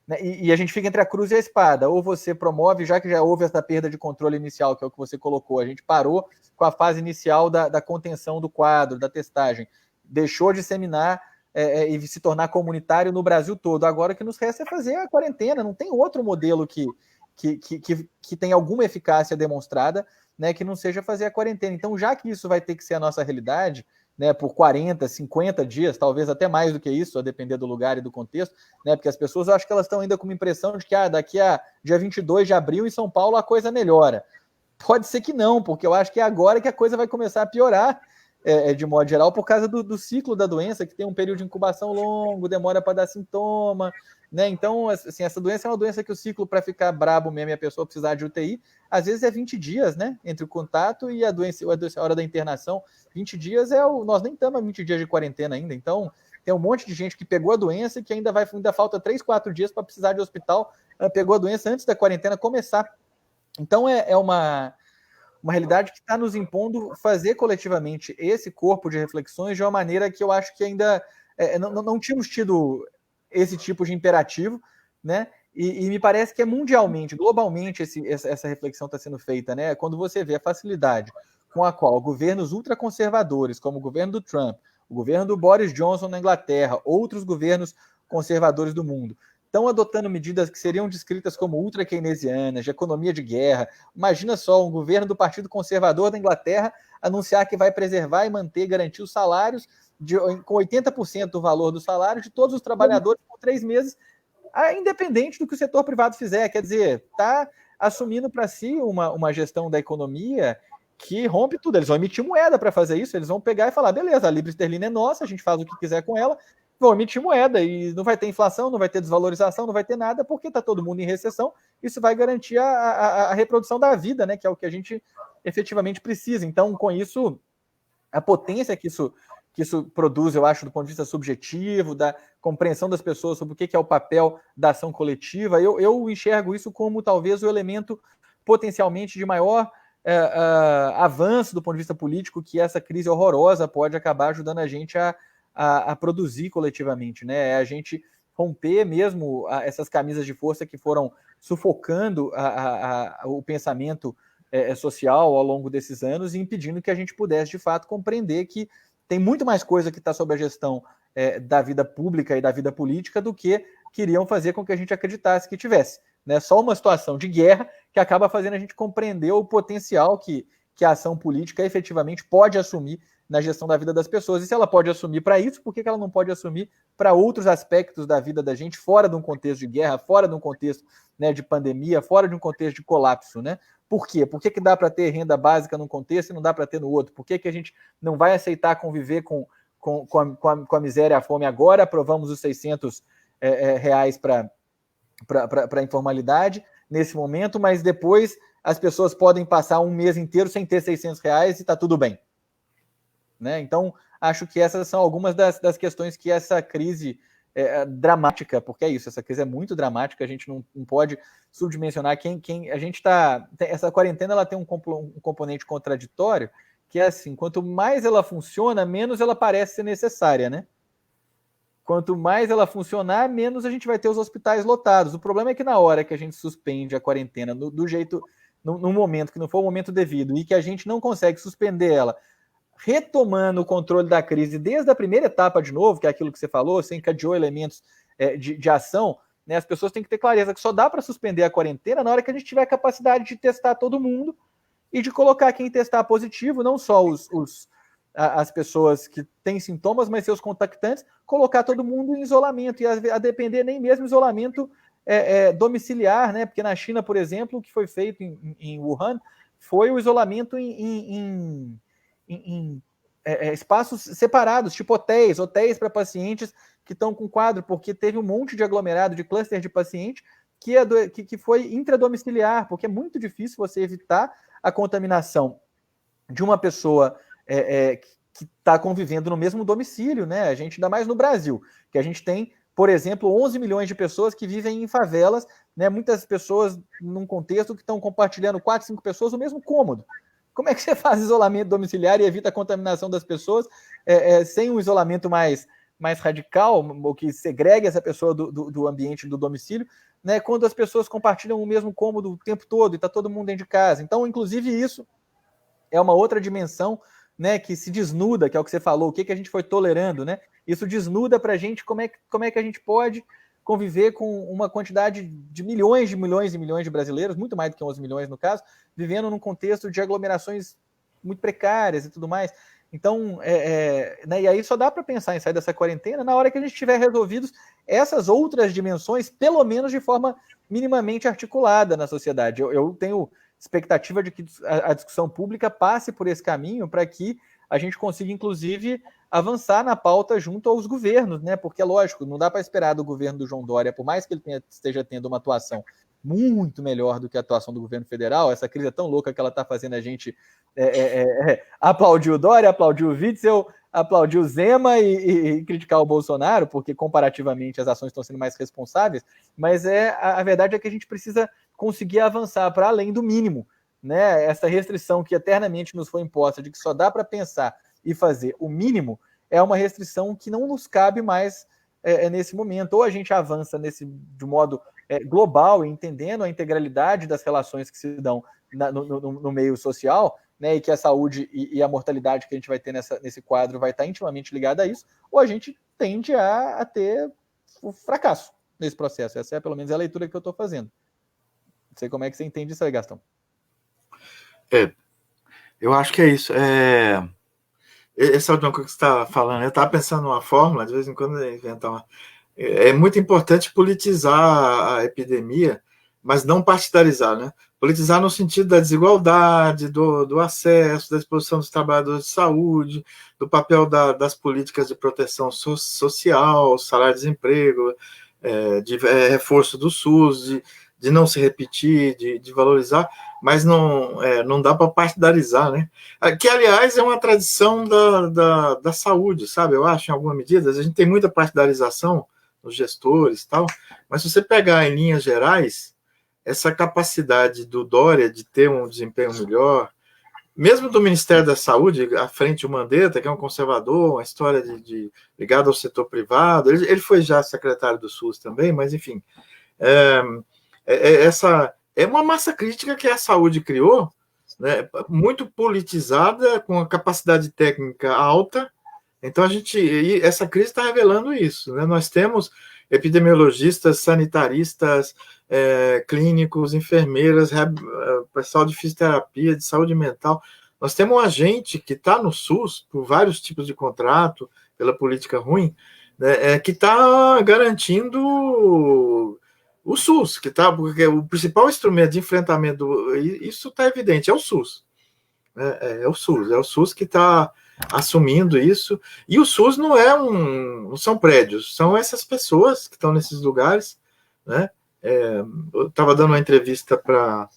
né, e a gente fica entre a cruz e a espada. Ou você promove, já que já houve essa perda de controle inicial, que é o que você colocou, a gente parou com a fase inicial da contenção do quadro, da testagem, deixou de disseminar e se tornar comunitário no Brasil todo. Agora o que nos resta é fazer a quarentena, não tem outro modelo que tem alguma eficácia demonstrada, né, que não seja fazer a quarentena. Então, já que isso vai ter que ser a nossa realidade, né, por 40, 50 dias, talvez até mais do que isso, a depender do lugar e do contexto, né, porque as pessoas, eu acho que elas estão ainda com uma impressão de que daqui a dia 22 de abril em São Paulo a coisa melhora. Pode ser que não, porque eu acho que é agora que a coisa vai começar a piorar, de modo geral, por causa do ciclo da doença, que tem um período de incubação longo, demora para dar sintoma, né? Então, assim, essa doença é uma doença que o ciclo, para ficar brabo mesmo e a pessoa precisar de UTI, às vezes é 20 dias, né? Entre o contato e a hora da internação. 20 dias nós nem estamos a 20 dias de quarentena ainda, então tem um monte de gente que pegou a doença e que ainda falta 3, 4 dias para precisar de hospital, pegou a doença antes da quarentena começar. Então, é uma realidade que está nos impondo fazer coletivamente esse corpo de reflexões de uma maneira que eu acho que ainda não tínhamos tido esse tipo de imperativo, né? E me parece que é mundialmente, globalmente, essa reflexão está sendo feita, né? Quando você vê a facilidade com a qual governos ultraconservadores, como o governo do Trump, o governo do Boris Johnson na Inglaterra, outros governos conservadores do mundo, estão adotando medidas que seriam descritas como ultra-keynesianas, de economia de guerra. Imagina só um governo do Partido Conservador da Inglaterra anunciar que vai preservar e manter, garantir os salários com 80% do valor do salário de todos os trabalhadores por 3 meses, independente do que o setor privado fizer. Quer dizer, está assumindo para si uma gestão da economia que rompe tudo. Eles vão emitir moeda para fazer isso, eles vão pegar e falar, beleza, a libra esterlina é nossa, a gente faz o que quiser com ela, vão emitir moeda e não vai ter inflação, não vai ter desvalorização, não vai ter nada, porque está todo mundo em recessão. Isso vai garantir a reprodução da vida, né, que é o que a gente efetivamente precisa. Então, com isso, a potência que isso produz, eu acho, do ponto de vista subjetivo, da compreensão das pessoas sobre o que é o papel da ação coletiva, eu enxergo isso como talvez o elemento potencialmente de maior avanço do ponto de vista político que essa crise horrorosa pode acabar ajudando a gente a produzir coletivamente, né? É a gente romper mesmo essas camisas de força que foram sufocando o pensamento social ao longo desses anos e impedindo que a gente pudesse, de fato, compreender que tem muito mais coisa que está sob a gestão da vida pública e da vida política do que queriam fazer com que a gente acreditasse que tivesse. Né? Só uma situação de guerra que acaba fazendo a gente compreender o potencial que a ação política efetivamente pode assumir na gestão da vida das pessoas. E se ela pode assumir para isso, por que ela não pode assumir para outros aspectos da vida da gente, fora de um contexto de guerra, fora de um contexto, né, de pandemia, fora de um contexto de colapso, né? Por quê? Por que dá para ter renda básica num contexto e não dá para ter no outro? Por que a gente não vai aceitar conviver com a miséria e a fome agora? Aprovamos os 600 reais para a informalidade nesse momento, mas depois as pessoas podem passar um mês inteiro sem ter 600 reais e está tudo bem. Né? Então, acho que essas são algumas das questões que essa crise dramática, porque é isso, essa crise é muito dramática, a gente não pode subdimensionar quem a gente está... Essa quarentena ela tem um componente contraditório, que é assim, quanto mais ela funciona, menos ela parece ser necessária, né? Quanto mais ela funcionar, menos a gente vai ter os hospitais lotados. O problema é que na hora que a gente suspende a quarentena no momento que não for o momento devido e que a gente não consegue suspender ela, retomando o controle da crise desde a primeira etapa de novo, que é aquilo que você falou, você encadeou elementos de ação, né? As pessoas têm que ter clareza que só dá para suspender a quarentena na hora que a gente tiver a capacidade de testar todo mundo e de colocar quem testar positivo, não só as pessoas que têm sintomas, mas seus contactantes, colocar todo mundo em isolamento, e a depender nem mesmo isolamento domiciliar, né? Porque na China, por exemplo, o que foi feito em Wuhan foi o isolamento em espaços separados, tipo hotéis para pacientes que estão com quadro, porque teve um monte de aglomerado, de cluster de paciente que foi intradomiciliar, porque é muito difícil você evitar a contaminação de uma pessoa que está convivendo no mesmo domicílio, né? A gente, ainda mais no Brasil, que a gente tem, por exemplo, 11 milhões de pessoas que vivem em favelas, né? Muitas pessoas num contexto que estão compartilhando 4, 5 pessoas no mesmo cômodo. Como é que você faz isolamento domiciliar e evita a contaminação das pessoas sem um isolamento mais radical, ou que segregue essa pessoa do ambiente do domicílio, né, quando as pessoas compartilham o mesmo cômodo o tempo todo e está todo mundo dentro de casa? Então, inclusive, isso é uma outra dimensão, né, que se desnuda, que é o que você falou, o que a gente foi tolerando, né? Isso desnuda para a gente como é que a gente pode conviver com uma quantidade de milhões e milhões de brasileiros, muito mais do que 11 milhões no caso, vivendo num contexto de aglomerações muito precárias e tudo mais. Então, né, e aí só dá para pensar em sair dessa quarentena na hora que a gente tiver resolvidos essas outras dimensões, pelo menos de forma minimamente articulada na sociedade. Eu tenho expectativa de que a discussão pública passe por esse caminho para que a gente consiga, inclusive, avançar na pauta junto aos governos, né? Porque, lógico, não dá para esperar do governo do João Dória, por mais que ele esteja tendo uma atuação muito melhor do que a atuação do governo federal, essa crise é tão louca que ela está fazendo a gente aplaudir o Dória, aplaudir o Witzel, aplaudir o Zema e criticar o Bolsonaro, porque comparativamente as ações estão sendo mais responsáveis, mas a verdade é que a gente precisa conseguir avançar para além do mínimo, né? Essa restrição que eternamente nos foi imposta de que só dá para pensar e fazer o mínimo é uma restrição que não nos cabe mais nesse momento. Ou a gente avança de modo global, entendendo a integralidade das relações que se dão no meio social, né, e que a saúde e a mortalidade que a gente vai ter nesse quadro vai estar intimamente ligada a isso, ou a gente tende a ter o fracasso nesse processo. Essa é pelo menos a leitura que eu estou fazendo. Não sei como é que você entende isso aí, Gastão. Eu acho que é isso. Essa última coisa que você está falando, eu estava pensando numa fórmula, de vez em quando inventar uma. É muito importante politizar a epidemia, mas não partidarizar, né? Politizar no sentido da desigualdade, do acesso, da exposição dos trabalhadores de saúde, do papel das políticas de proteção social, salário-desemprego, de reforço do SUS, de não se repetir, de valorizar, mas não dá para partidarizar, né? Que, aliás, é uma tradição da saúde, sabe? Eu acho, em alguma medida, a gente tem muita partidarização nos gestores e tal, mas se você pegar em linhas gerais, essa capacidade do Dória de ter um desempenho melhor, mesmo do Ministério da Saúde, à frente o Mandetta, que é um conservador, uma história ligada ao setor privado, ele foi já secretário do SUS também, mas enfim, essa é uma massa crítica que a saúde criou, né, muito politizada, com a capacidade técnica alta. Então, essa crise está revelando isso, né? Nós temos epidemiologistas, sanitaristas, clínicos, enfermeiras, pessoal de fisioterapia, de saúde mental. Nós temos um agente que está no SUS, por vários tipos de contrato, pela política ruim, né, que está garantindo o SUS, porque o principal instrumento de enfrentamento, isso está evidente, é o SUS. É o SUS que está assumindo isso, e o SUS não são prédios, são essas pessoas que estão nesses lugares, né? Eu estava dando uma entrevista para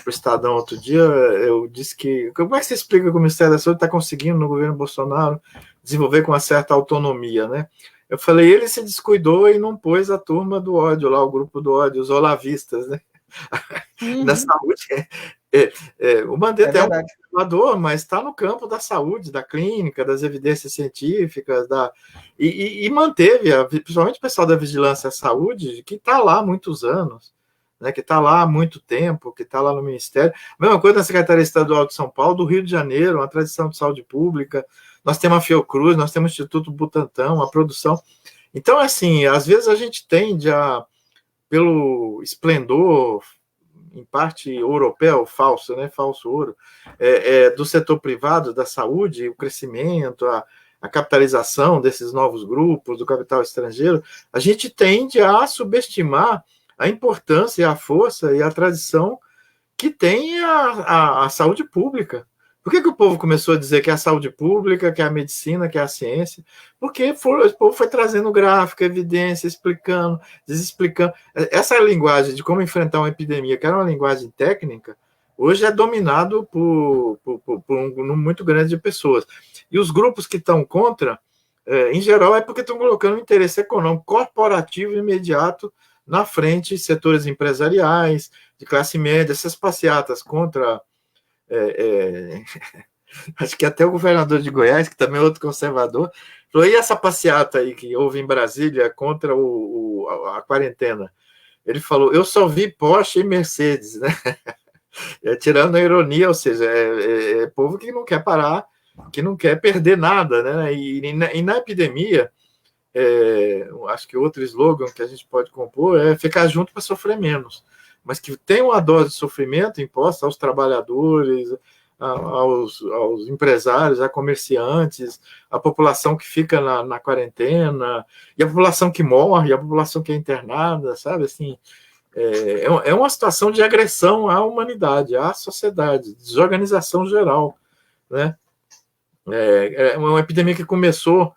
o Estadão outro dia, eu disse que, como é que você explica que o Ministério da Saúde está conseguindo, no governo Bolsonaro, desenvolver com uma certa autonomia, né? Eu falei, ele se descuidou e não pôs a turma do ódio lá, o grupo do ódio, os olavistas, né? Na saúde. O Mandetta é um conservador, mas está no campo da saúde, da clínica, das evidências científicas, e manteve, principalmente o pessoal da Vigilância à Saúde, que está lá há muitos anos, né, que está lá há muito tempo, que está lá no Ministério. Mesma coisa na Secretaria Estadual de São Paulo, do Rio de Janeiro, uma tradição de saúde pública. Nós temos a Fiocruz, nós temos o Instituto Butantan, a produção. Então, assim, às vezes a gente tende pelo esplendor, em parte europeu, falso, né, falso ouro, do setor privado, da saúde, o crescimento, a capitalização desses novos grupos, do capital estrangeiro, a gente tende a subestimar a importância, a força e a tradição que tem a saúde pública. Por que o povo começou a dizer que é a saúde pública, que é a medicina, que é a ciência? Porque o povo foi trazendo gráfico, evidência, explicando, desexplicando. Essa linguagem de como enfrentar uma epidemia, que era uma linguagem técnica, hoje é dominado por um número muito grande de pessoas. E os grupos que estão contra, em geral, é porque estão colocando o interesse econômico corporativo imediato na frente, setores empresariais, de classe média, essas passeatas contra É, acho que até o governador de Goiás, que também é outro conservador, falou: e essa passeata aí que houve em Brasília contra a quarentena? Ele falou: eu só vi Porsche e Mercedes, né? Tirando a ironia, ou seja, é povo que não quer parar, que não quer perder nada, né? E na epidemia, acho que outro slogan que a gente pode compor é ficar junto para sofrer menos, mas que tem uma dose de sofrimento imposta aos trabalhadores, aos empresários, a comerciantes, a população que fica na quarentena, e a população que morre, a população que é internada, sabe? Assim, é uma situação de agressão à humanidade, à sociedade, desorganização geral, né? É uma epidemia que começou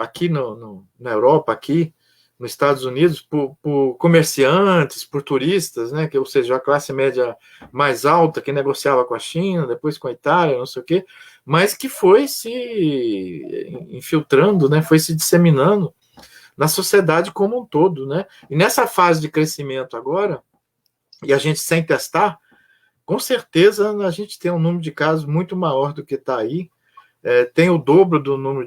aqui na Europa, aqui nos Estados Unidos, por comerciantes, por turistas, né? Ou seja, a classe média mais alta que negociava com a China, depois com a Itália, não sei o quê, mas que foi se infiltrando, né? Foi se disseminando na sociedade como um todo, né? E nessa fase de crescimento agora, e a gente sem testar, com certeza a gente tem um número de casos muito maior do que está aí. Tem o dobro do número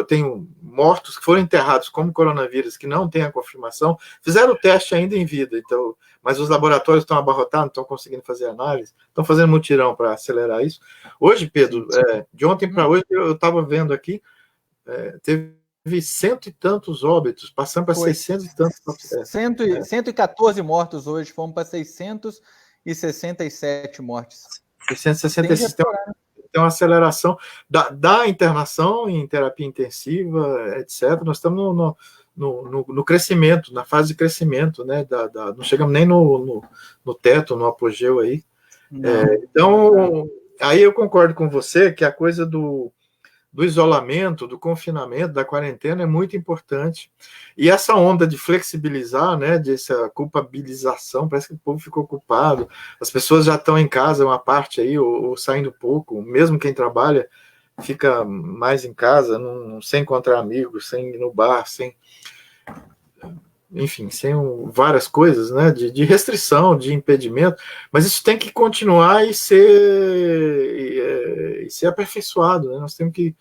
tem mortos que foram enterrados como coronavírus, que não tem a confirmação, fizeram o teste ainda em vida, então, mas os laboratórios estão abarrotados, não estão conseguindo fazer análise, estão fazendo mutirão para acelerar isso. Hoje, Pedro, de ontem para hoje, eu estava vendo aqui, teve cento e tantos óbitos, passando para 600 e tantos. 114 mortos hoje, fomos para 667 mortes. 666 tem uma aceleração da internação em terapia intensiva, etc. Nós estamos no crescimento, na fase de crescimento, né? Não chegamos nem no teto, no apogeu aí. Então, aí eu concordo com você que a coisa do isolamento, do confinamento, da quarentena é muito importante. E essa onda de flexibilizar, né, dessa culpabilização, parece que o povo ficou culpado, as pessoas já estão em casa, uma parte aí, ou saindo pouco, mesmo quem trabalha fica mais em casa, sem encontrar amigos, sem ir no bar, enfim, sem várias coisas, né, de restrição, de impedimento, mas isso tem que continuar e ser aperfeiçoado, né? Nós temos que,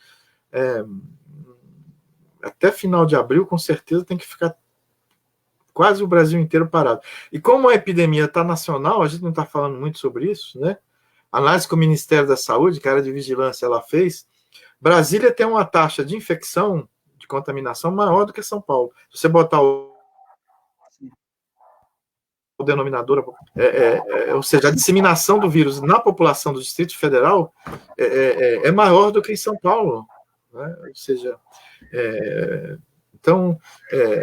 até final de abril, com certeza, tem que ficar quase o Brasil inteiro parado. E como a epidemia está nacional, a gente não está falando muito sobre isso, né? A análise que o Ministério da Saúde, que a área de vigilância, ela fez, Brasília tem uma taxa de infecção, de contaminação, maior do que São Paulo. Se você botar o denominador, ou seja, a disseminação do vírus na população do Distrito Federal é maior do que em São Paulo, né? Ou seja, então,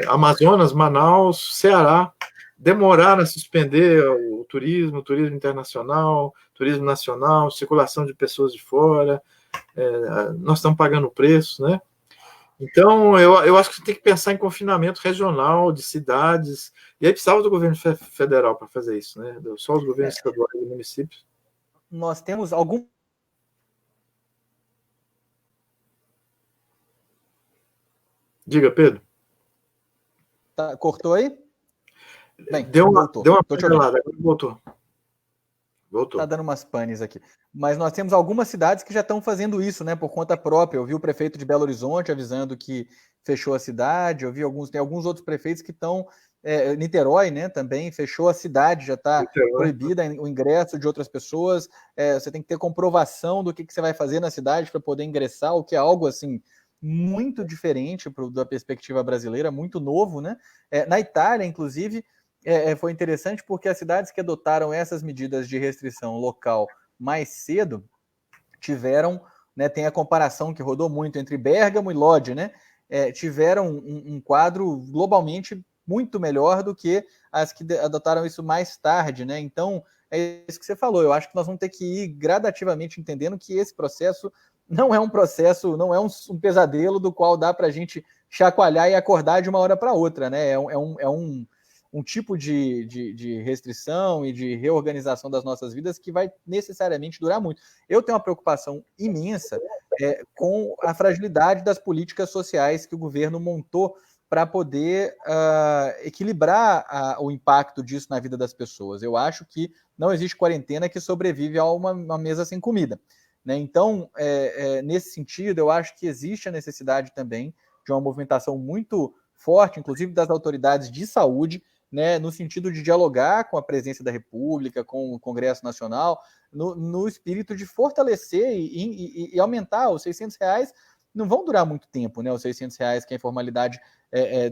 Amazonas, Manaus, Ceará demoraram a suspender o turismo internacional, turismo nacional, circulação de pessoas de fora, nós estamos pagando o preço, né? Então, eu acho que você tem que pensar em confinamento regional, de cidades, e aí precisava do governo federal para fazer isso, né? Só os governos estaduais e municípios. Nós temos algum... Diga, Pedro. Tá, cortou aí? Bem, deu uma panelada, agora voltou. Tá dando umas panes aqui. Mas nós temos algumas cidades que já estão fazendo isso, né, por conta própria. Eu vi o prefeito de Belo Horizonte avisando que fechou a cidade. Eu vi tem alguns outros prefeitos que estão... Niterói, né, também fechou a cidade, já está proibida o ingresso de outras pessoas. Você tem que ter comprovação do que você vai fazer na cidade para poder ingressar, o que é algo assim muito diferente da perspectiva brasileira, muito novo, né? Na Itália, inclusive, foi interessante porque as cidades que adotaram essas medidas de restrição local mais cedo tiveram, né, tem a comparação que rodou muito entre Bérgamo e Lodi, né? Tiveram um quadro globalmente muito melhor do que as que adotaram isso mais tarde, né? Então, é isso que você falou. Eu acho que nós vamos ter que ir gradativamente entendendo que esse processo não é um processo, não é um pesadelo do qual dá para a gente chacoalhar e acordar de uma hora para outra, né? É um tipo de restrição e de reorganização das nossas vidas que vai necessariamente durar muito. Eu tenho uma preocupação imensa com a fragilidade das políticas sociais que o governo montou para poder equilibrar o impacto disso na vida das pessoas. Eu acho que não existe quarentena que sobrevive a uma mesa sem comida, né? Então, nesse sentido, eu acho que existe a necessidade também de uma movimentação muito forte, inclusive das autoridades de saúde, né, no sentido de dialogar com a presidência da República, com o Congresso Nacional, no espírito de fortalecer e aumentar os R$ 600. Não vão durar muito tempo, né? Os R$ 600 que a informalidade,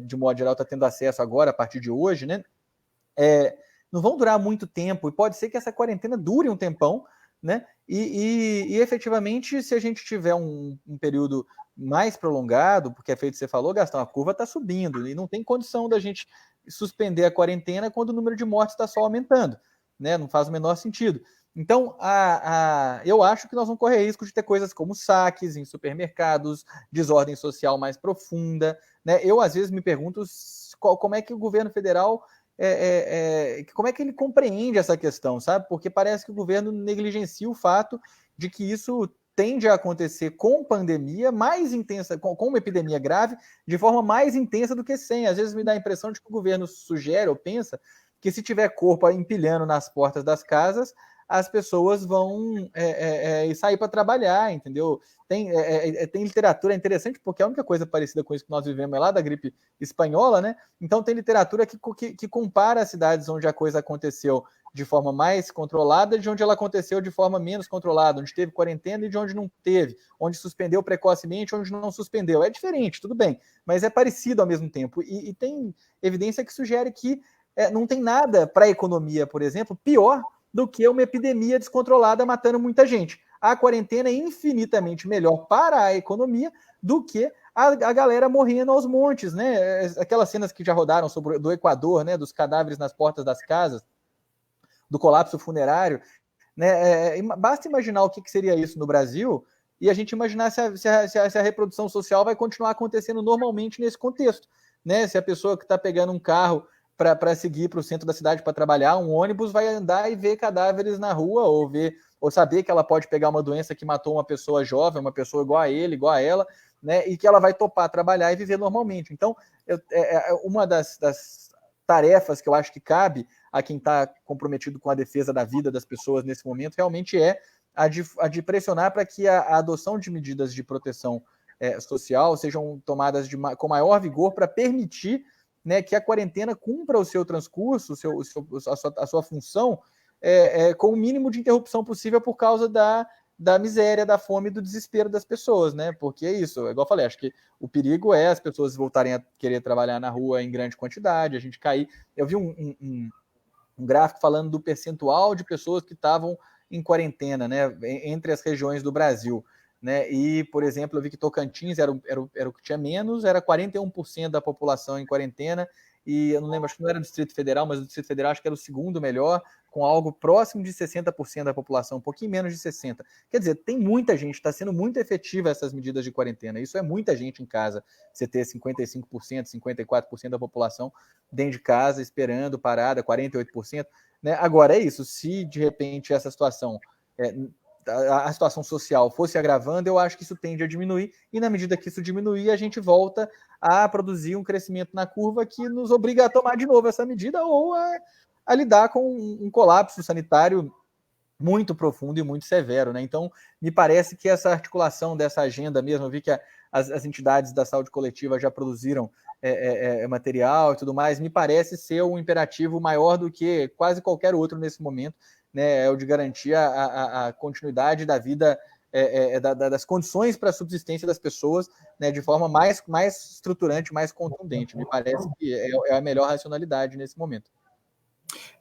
de modo geral, está tendo acesso agora, a partir de hoje, né? Não vão durar muito tempo, e pode ser que essa quarentena dure um tempão, né? E efetivamente, se a gente tiver um período mais prolongado, porque é feito você falou, Gastão, a curva está subindo, e não tem condição da gente suspender a quarentena quando o número de mortes está só aumentando, né? Não faz o menor sentido. Então, eu acho que nós vamos correr risco de ter coisas como saques em supermercados, desordem social mais profunda, né? Eu, às vezes, me pergunto como é que o governo federal, como é que ele compreende essa questão, sabe? Porque parece que o governo negligencia o fato de que isso tende a acontecer com pandemia mais intensa, com uma epidemia grave, de forma mais intensa do que sem. Às vezes me dá a impressão de que o governo sugere ou pensa que se tiver corpo empilhando nas portas das casas, as pessoas vão sair para trabalhar, entendeu? Tem literatura interessante, porque a única coisa parecida com isso que nós vivemos é lá da gripe espanhola, né? Então tem literatura que compara as cidades onde a coisa aconteceu de forma mais controlada, de onde ela aconteceu de forma menos controlada, onde teve quarentena e de onde não teve, onde suspendeu precocemente, onde não suspendeu. É diferente, tudo bem, mas é parecido ao mesmo tempo. E tem evidência que sugere que não tem nada para a economia, por exemplo, pior do que uma epidemia descontrolada matando muita gente. A quarentena é infinitamente melhor para a economia do que a galera morrendo aos montes, né? Aquelas cenas que já rodaram do Equador, né? Dos cadáveres nas portas das casas, do colapso funerário, né? Basta imaginar o que seria isso no Brasil e a gente imaginar se a reprodução social vai continuar acontecendo normalmente nesse contexto, né? Se a pessoa que está pegando um carro para seguir para o centro da cidade para trabalhar, um ônibus vai andar e ver cadáveres na rua, ou saber que ela pode pegar uma doença que matou uma pessoa jovem, uma pessoa igual a ele, igual a ela, né, e que ela vai topar trabalhar e viver normalmente. Então, uma das tarefas que eu acho que cabe a quem está comprometido com a defesa da vida das pessoas nesse momento realmente é a de pressionar para que a adoção de medidas de proteção social sejam tomadas com maior vigor para permitir, né, que a quarentena cumpra o seu transcurso, a sua função, com o mínimo de interrupção possível por causa da miséria, da fome e do desespero das pessoas, né? Porque é isso, igual eu falei, acho que o perigo é as pessoas voltarem a querer trabalhar na rua em grande quantidade, a gente cair. Eu vi um gráfico falando do percentual de pessoas que estavam em quarentena, né, entre as regiões do Brasil. Né? E, por exemplo, eu vi que Tocantins era o que tinha menos, era 41% da população em quarentena, e eu não lembro, acho que não era o Distrito Federal, mas o Distrito Federal acho que era o segundo melhor, com algo próximo de 60% da população, um pouquinho menos de 60%. Quer dizer, tem muita gente, está sendo muito efetiva essas medidas de quarentena, isso é muita gente em casa, você ter 55%, 54% da população dentro de casa, esperando, parada, 48%. Né? Agora, é isso, se de repente essa situação... a situação social fosse agravando, eu acho que isso tende a diminuir, e na medida que isso diminuir, a gente volta a produzir um crescimento na curva que nos obriga a tomar de novo essa medida ou a lidar com um colapso sanitário muito profundo e muito severo, né? Então, me parece que essa articulação dessa agenda mesmo, eu vi que as entidades da saúde coletiva já produziram material e tudo mais, me parece ser um imperativo maior do que quase qualquer outro nesse momento, né, é o de garantir a continuidade da vida, das condições para a subsistência das pessoas, né, de forma mais estruturante, mais contundente. Me parece que é a melhor racionalidade nesse momento.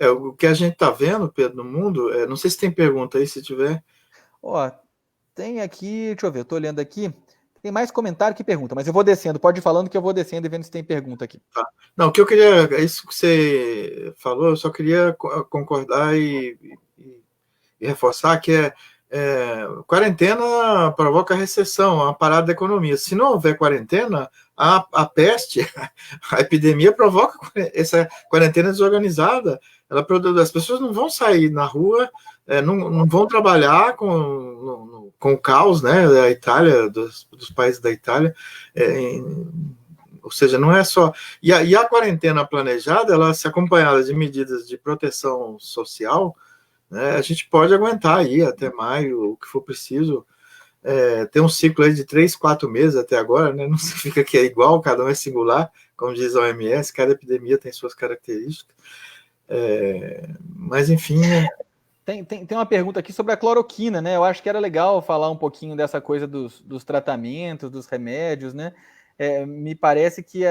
O que a gente está vendo, Pedro, no mundo, não sei se tem pergunta aí, se tiver. Tem aqui, deixa eu ver, eu estou olhando aqui, tem mais comentário que pergunta, mas eu vou descendo, pode ir falando que eu vou descendo e vendo se tem pergunta aqui. Tá. Não, o que eu queria, isso que você falou, eu só queria concordar e reforçar que quarentena provoca recessão, uma parada da economia. Se não houver quarentena, a peste, a epidemia provoca essa quarentena desorganizada. As pessoas não vão sair na rua, não vão trabalhar com o caos, né, da Itália, dos países da Itália, Ou seja, não é só... E a quarentena planejada, ela se acompanhada de medidas de proteção social, né, a gente pode aguentar aí até maio, o que for preciso. Tem um ciclo aí de 3, 4 meses até agora, né? Não significa que é igual, cada um é singular, como diz a OMS, cada epidemia tem suas características. Mas, enfim... Tem uma pergunta aqui sobre a cloroquina, né? Eu acho que era legal falar um pouquinho dessa coisa dos tratamentos, dos remédios, né? Me parece que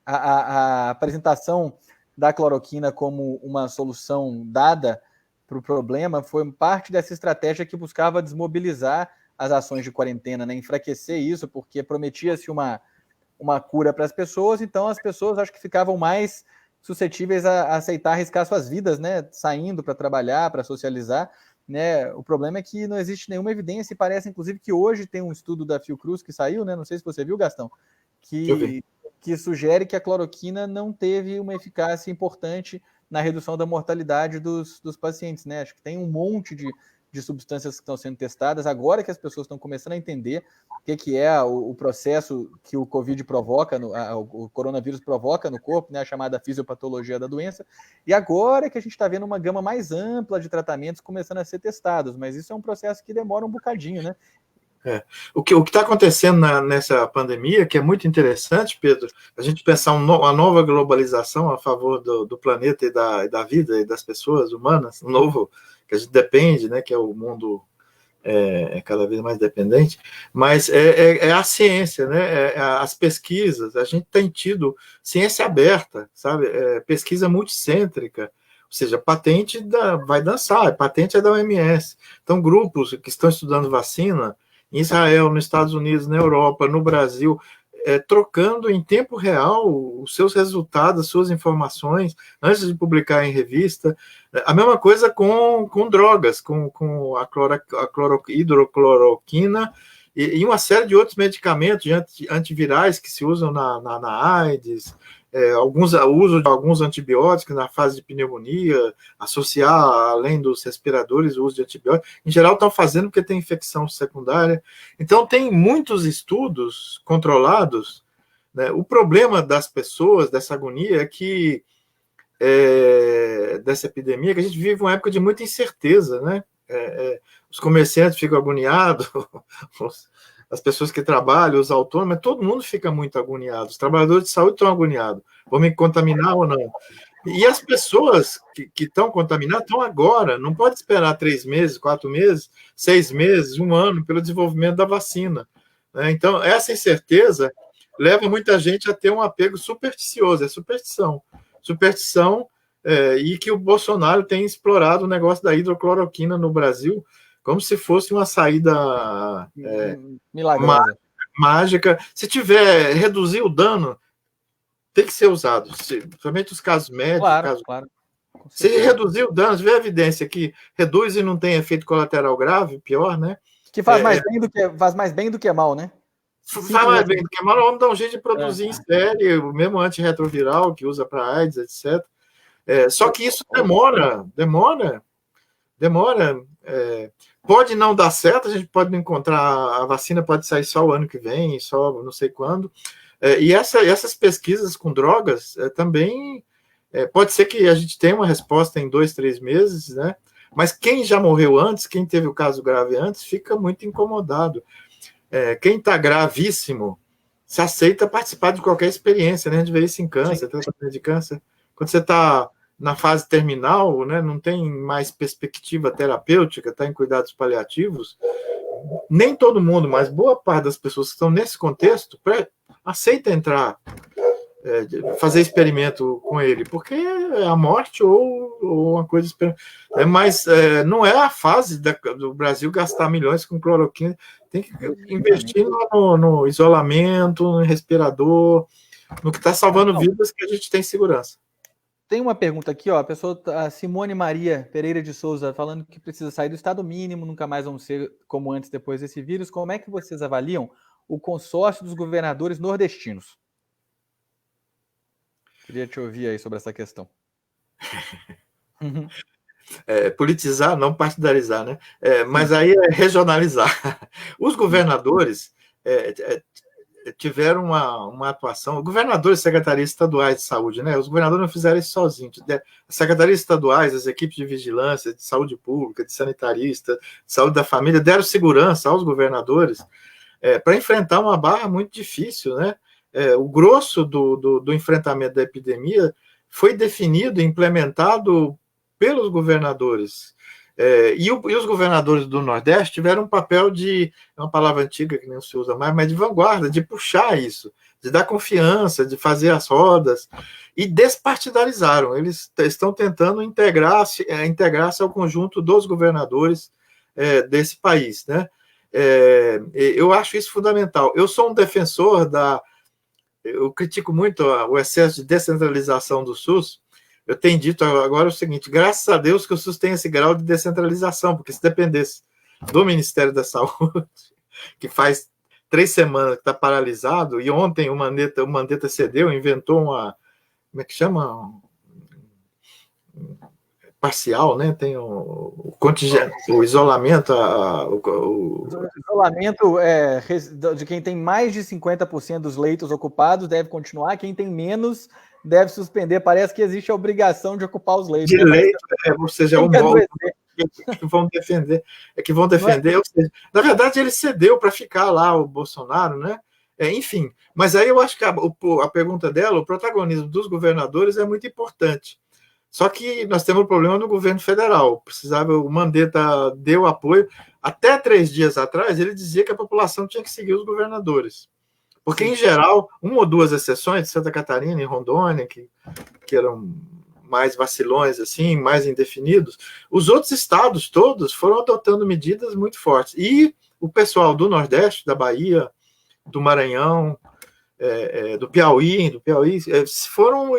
a apresentação da cloroquina como uma solução dada para o problema foi parte dessa estratégia que buscava desmobilizar as ações de quarentena, né? Enfraquecer isso, porque prometia-se uma cura para as pessoas, então as pessoas acho que ficavam mais suscetíveis a aceitar arriscar suas vidas, né? Saindo para trabalhar, para socializar, né? O problema é que não existe nenhuma evidência e parece, inclusive, que hoje tem um estudo da Fiocruz que saiu, né? Não sei se você viu, Gastão, que sugere que a cloroquina não teve uma eficácia importante na redução da mortalidade dos pacientes, né? Acho que tem um monte de substâncias que estão sendo testadas, agora que as pessoas estão começando a entender o que é o processo que o Covid provoca, o coronavírus provoca no corpo, né, a chamada fisiopatologia da doença, e agora que a gente está vendo uma gama mais ampla de tratamentos começando a ser testados, mas isso é um processo que demora um bocadinho, né? O que está acontecendo nessa pandemia, que é muito interessante, Pedro, a gente pensar uma nova globalização a favor do planeta e da vida e das pessoas humanas, um novo, que a gente depende, né, que é o mundo cada vez mais dependente, mas é a ciência, né, as pesquisas, a gente tem tido ciência aberta, sabe, pesquisa multicêntrica, ou seja, patente vai dançar, patente é da OMS, então grupos que estão estudando vacina, em Israel, nos Estados Unidos, na Europa, no Brasil, trocando em tempo real os seus resultados, as suas informações, antes de publicar em revista. A mesma coisa com drogas, com a hidrocloroquina e uma série de outros medicamentos antivirais que se usam na AIDS, o uso de alguns antibióticos na fase de pneumonia, associar, além dos respiradores, o uso de antibióticos. Em geral, estão fazendo porque tem infecção secundária. Então, tem muitos estudos controlados, né? O problema das pessoas, dessa agonia, é que dessa epidemia, que a gente vive uma época de muita incerteza, né? Os comerciantes ficam agoniados, as pessoas que trabalham, os autônomos, todo mundo fica muito agoniado. Os trabalhadores de saúde estão agoniados. Vão me contaminar ou não? E as pessoas que estão contaminadas estão agora. Não pode esperar 3 meses, 4 meses, 6 meses, 1 ano pelo desenvolvimento da vacina. Então, essa incerteza leva muita gente a ter um apego supersticioso. É superstição. Superstição, e que o Bolsonaro tem explorado o negócio da hidrocloroquina no Brasil como se fosse uma saída milagrosa, mágica. Se tiver reduzir o dano, tem que ser usado. Somente os casos médicos. Claro. Se reduzir o dano, se tiver evidência que reduz e não tem efeito colateral grave, pior, né? Que faz mais bem do que mal, né? Faz mais bem do que mal, vamos dar um jeito de produzir em série, o mesmo antirretroviral que usa para AIDS, etc. Só que isso demora. Pode não dar certo, a gente pode não encontrar, a vacina pode sair só o ano que vem, só não sei quando. E essas pesquisas com drogas também pode ser que a gente tenha uma resposta em 2, 3 meses, né? Mas quem já morreu antes, quem teve o caso grave antes, fica muito incomodado. Quem está gravíssimo se aceita participar de qualquer experiência, né? A gente vê isso em câncer, tratamento de câncer. Quando você está na fase terminal, né, não tem mais perspectiva terapêutica, está em cuidados paliativos, nem todo mundo, mas boa parte das pessoas que estão nesse contexto aceita entrar, fazer experimento com ele, porque é a morte ou uma coisa... Mas não é a fase do Brasil gastar milhões com cloroquina, tem que investir no isolamento, no respirador, no que está salvando vidas, que a gente tem segurança. Tem uma pergunta aqui, ó, a Simone Maria Pereira de Souza falando que precisa sair do estado mínimo, nunca mais vão ser como antes depois desse vírus. Como é que vocês avaliam o consórcio dos governadores nordestinos? Queria te ouvir aí sobre essa questão. Politizar, não partidarizar, né? Mas aí é regionalizar. Os governadores tiveram uma atuação, governadores e secretarias estaduais de saúde, né? Os governadores não fizeram isso sozinhos. As secretarias estaduais, as equipes de vigilância, de saúde pública, de sanitarista, de saúde da família, deram segurança aos governadores para enfrentar uma barra muito difícil, né? O grosso do enfrentamento da epidemia foi definido e implementado pelos governadores. E os governadores do Nordeste tiveram um papel de, é uma palavra antiga que não se usa mais, mas de vanguarda, de puxar isso, de dar confiança, de fazer as rodas, e despartidarizaram. Eles estão tentando integrar-se ao conjunto dos governadores desse país, né? Eu acho isso fundamental. Eu sou um defensor eu critico muito o excesso de descentralização do SUS. Eu tenho dito agora o seguinte: graças a Deus que o SUS tem esse grau de descentralização, porque se dependesse do Ministério da Saúde, que faz 3 semanas que está paralisado, e ontem o Mandetta cedeu, inventou como é que chama? Parcial, né? Tem o isolamento. O isolamento de quem tem mais de 50% dos leitos ocupados deve continuar, quem tem menos deve suspender. Parece que existe a obrigação de ocupar os leitos. De leito, ou seja, o modo que vão defender. Ou seja, na verdade, ele cedeu para ficar lá, o Bolsonaro, né? Enfim, mas aí eu acho que a pergunta dela, o protagonismo dos governadores é muito importante. Só que nós temos um problema no governo federal. O Mandetta deu apoio. Até 3 dias atrás, ele dizia que a população tinha que seguir os governadores. Porque, em geral, 1 ou 2 exceções, Santa Catarina e Rondônia, que eram mais vacilões, assim, mais indefinidos, os outros estados todos foram adotando medidas muito fortes. E o pessoal do Nordeste, da Bahia, do Maranhão, do Piauí foram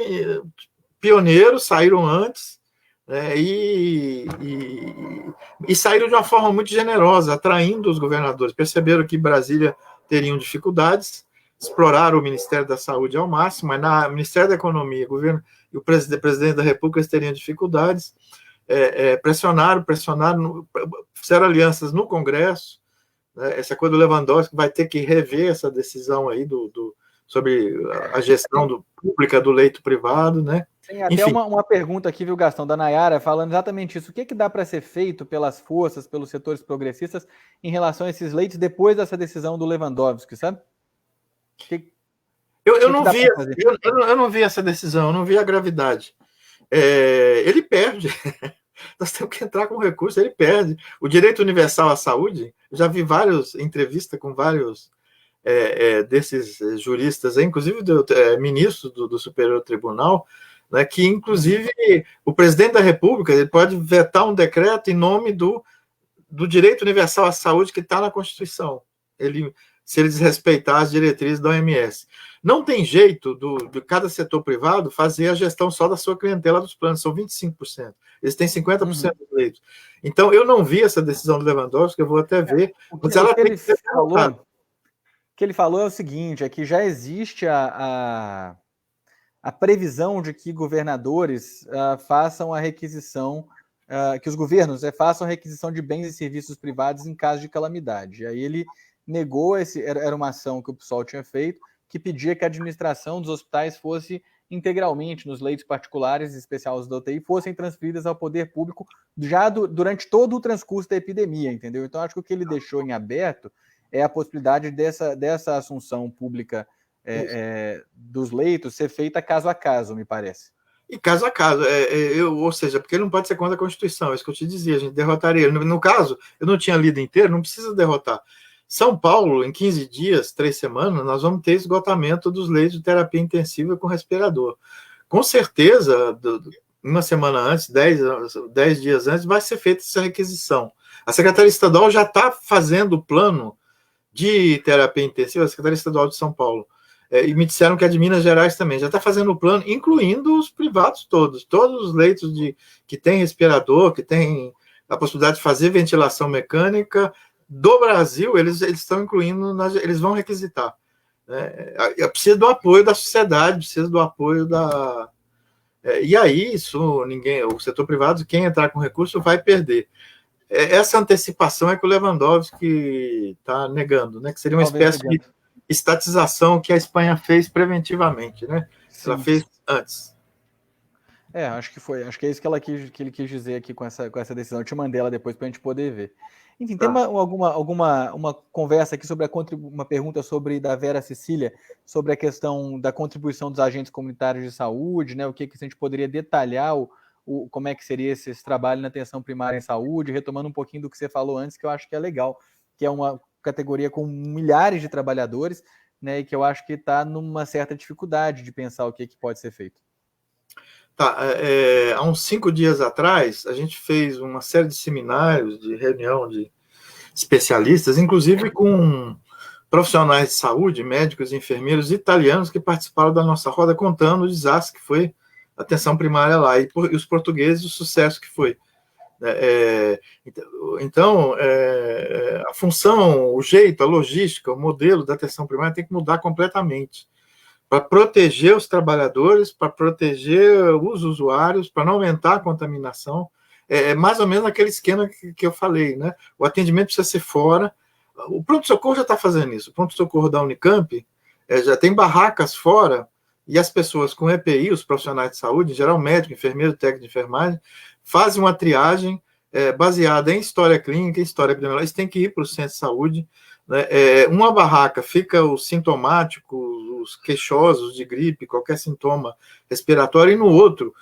pioneiros, saíram antes, né, e saíram de uma forma muito generosa, atraindo os governadores. Perceberam que Brasília teriam dificuldades, exploraram o Ministério da Saúde ao máximo, mas no Ministério da Economia, governo e o presidente da República teriam dificuldades, pressionaram, fizeram alianças no Congresso, né, essa coisa do Lewandowski vai ter que rever essa decisão aí sobre a gestão pública do leito privado, né? Tem até uma pergunta aqui, viu, Gastão, da Nayara, falando exatamente isso. O que dá para ser feito pelas forças, pelos setores progressistas, em relação a esses leitos depois dessa decisão do Lewandowski, sabe? Eu não vi essa decisão, eu não vi a gravidade. Ele perde. Nós temos que entrar com recurso, ele perde. O direito universal à saúde, eu já vi várias entrevistas com vários desses juristas, inclusive ministros do Superior Tribunal, né, que, inclusive, o presidente da República ele pode vetar um decreto em nome do direito universal à saúde que está na Constituição, se ele desrespeitar as diretrizes da OMS. Não tem jeito de cada setor privado fazer a gestão só da sua clientela dos planos, são 25%. Eles têm 50% dos leitos. Então, eu não vi essa decisão do Lewandowski, eu vou até ver, mas ela tem que ser falada. O que ele falou é o seguinte, é que já existe a previsão de que governadores façam a requisição, que os governos façam a requisição de bens e serviços privados em caso de calamidade. E aí ele negou, era uma ação que o PSOL tinha feito, que pedia que a administração dos hospitais fosse integralmente nos leitos particulares, em especial os da UTI, fossem transferidas ao poder público já durante todo o transcurso da epidemia, entendeu? Então acho que o que ele deixou em aberto é a possibilidade dessa assunção pública dos leitos ser feita caso a caso, me parece. E caso a caso, ou seja, porque ele não pode ser contra a Constituição, é isso que eu te dizia, a gente derrotaria ele. No caso, eu não tinha lido inteiro, não precisa derrotar. São Paulo, em 15 dias, 3 semanas, nós vamos ter esgotamento dos leitos de terapia intensiva com respirador. Com certeza, uma semana antes, 10 dias antes, vai ser feita essa requisição. A Secretaria Estadual já está fazendo o plano de terapia intensiva, a Secretaria Estadual de São Paulo, e me disseram que a de Minas Gerais também, já está fazendo o plano, incluindo os privados todos os leitos que tem respirador, que tem a possibilidade de fazer ventilação mecânica do Brasil, eles estão incluindo, eles vão requisitar. Precisa do apoio da sociedade, precisa do apoio da... e aí, o setor privado, quem entrar com recurso vai perder. Essa antecipação é que o Lewandowski está negando, né? Que seria uma espécie de estatização que a Espanha fez preventivamente, né? Sim. Ela fez antes. Acho que foi. Acho que é isso que ele quis dizer aqui com essa decisão. Eu te mandei ela depois para a gente poder ver. Enfim, tem uma conversa aqui sobre uma pergunta da Vera Cecília sobre a questão da contribuição dos agentes comunitários de saúde, né? O que a gente poderia detalhar, como é que seria esse trabalho na atenção primária em saúde, retomando um pouquinho do que você falou antes, que eu acho que é legal, que é uma categoria com milhares de trabalhadores, né? E que eu acho que está numa certa dificuldade de pensar o que pode ser feito. Tá, há uns 5 dias atrás, a gente fez uma série de seminários, de reunião de especialistas, inclusive com profissionais de saúde, médicos e enfermeiros italianos que participaram da nossa roda, contando o desastre que foi a atenção primária lá, e os portugueses, o sucesso que foi. Então, a função, o jeito, a logística, o modelo da atenção primária tem que mudar completamente, para proteger os trabalhadores, para proteger os usuários, para não aumentar a contaminação. É mais ou menos aquele esquema que eu falei, né? O atendimento precisa ser fora. O pronto-socorro já está fazendo isso. O pronto-socorro da Unicamp já tem barracas fora, e as pessoas com EPI, os profissionais de saúde, em geral médico, enfermeiro, técnico de enfermagem, fazem uma triagem baseada em história clínica, em história epidemiológica. Eles têm que ir para o centro de saúde, né? Uma barraca fica os sintomáticos, os queixosos de gripe, qualquer sintoma respiratório, e no outro,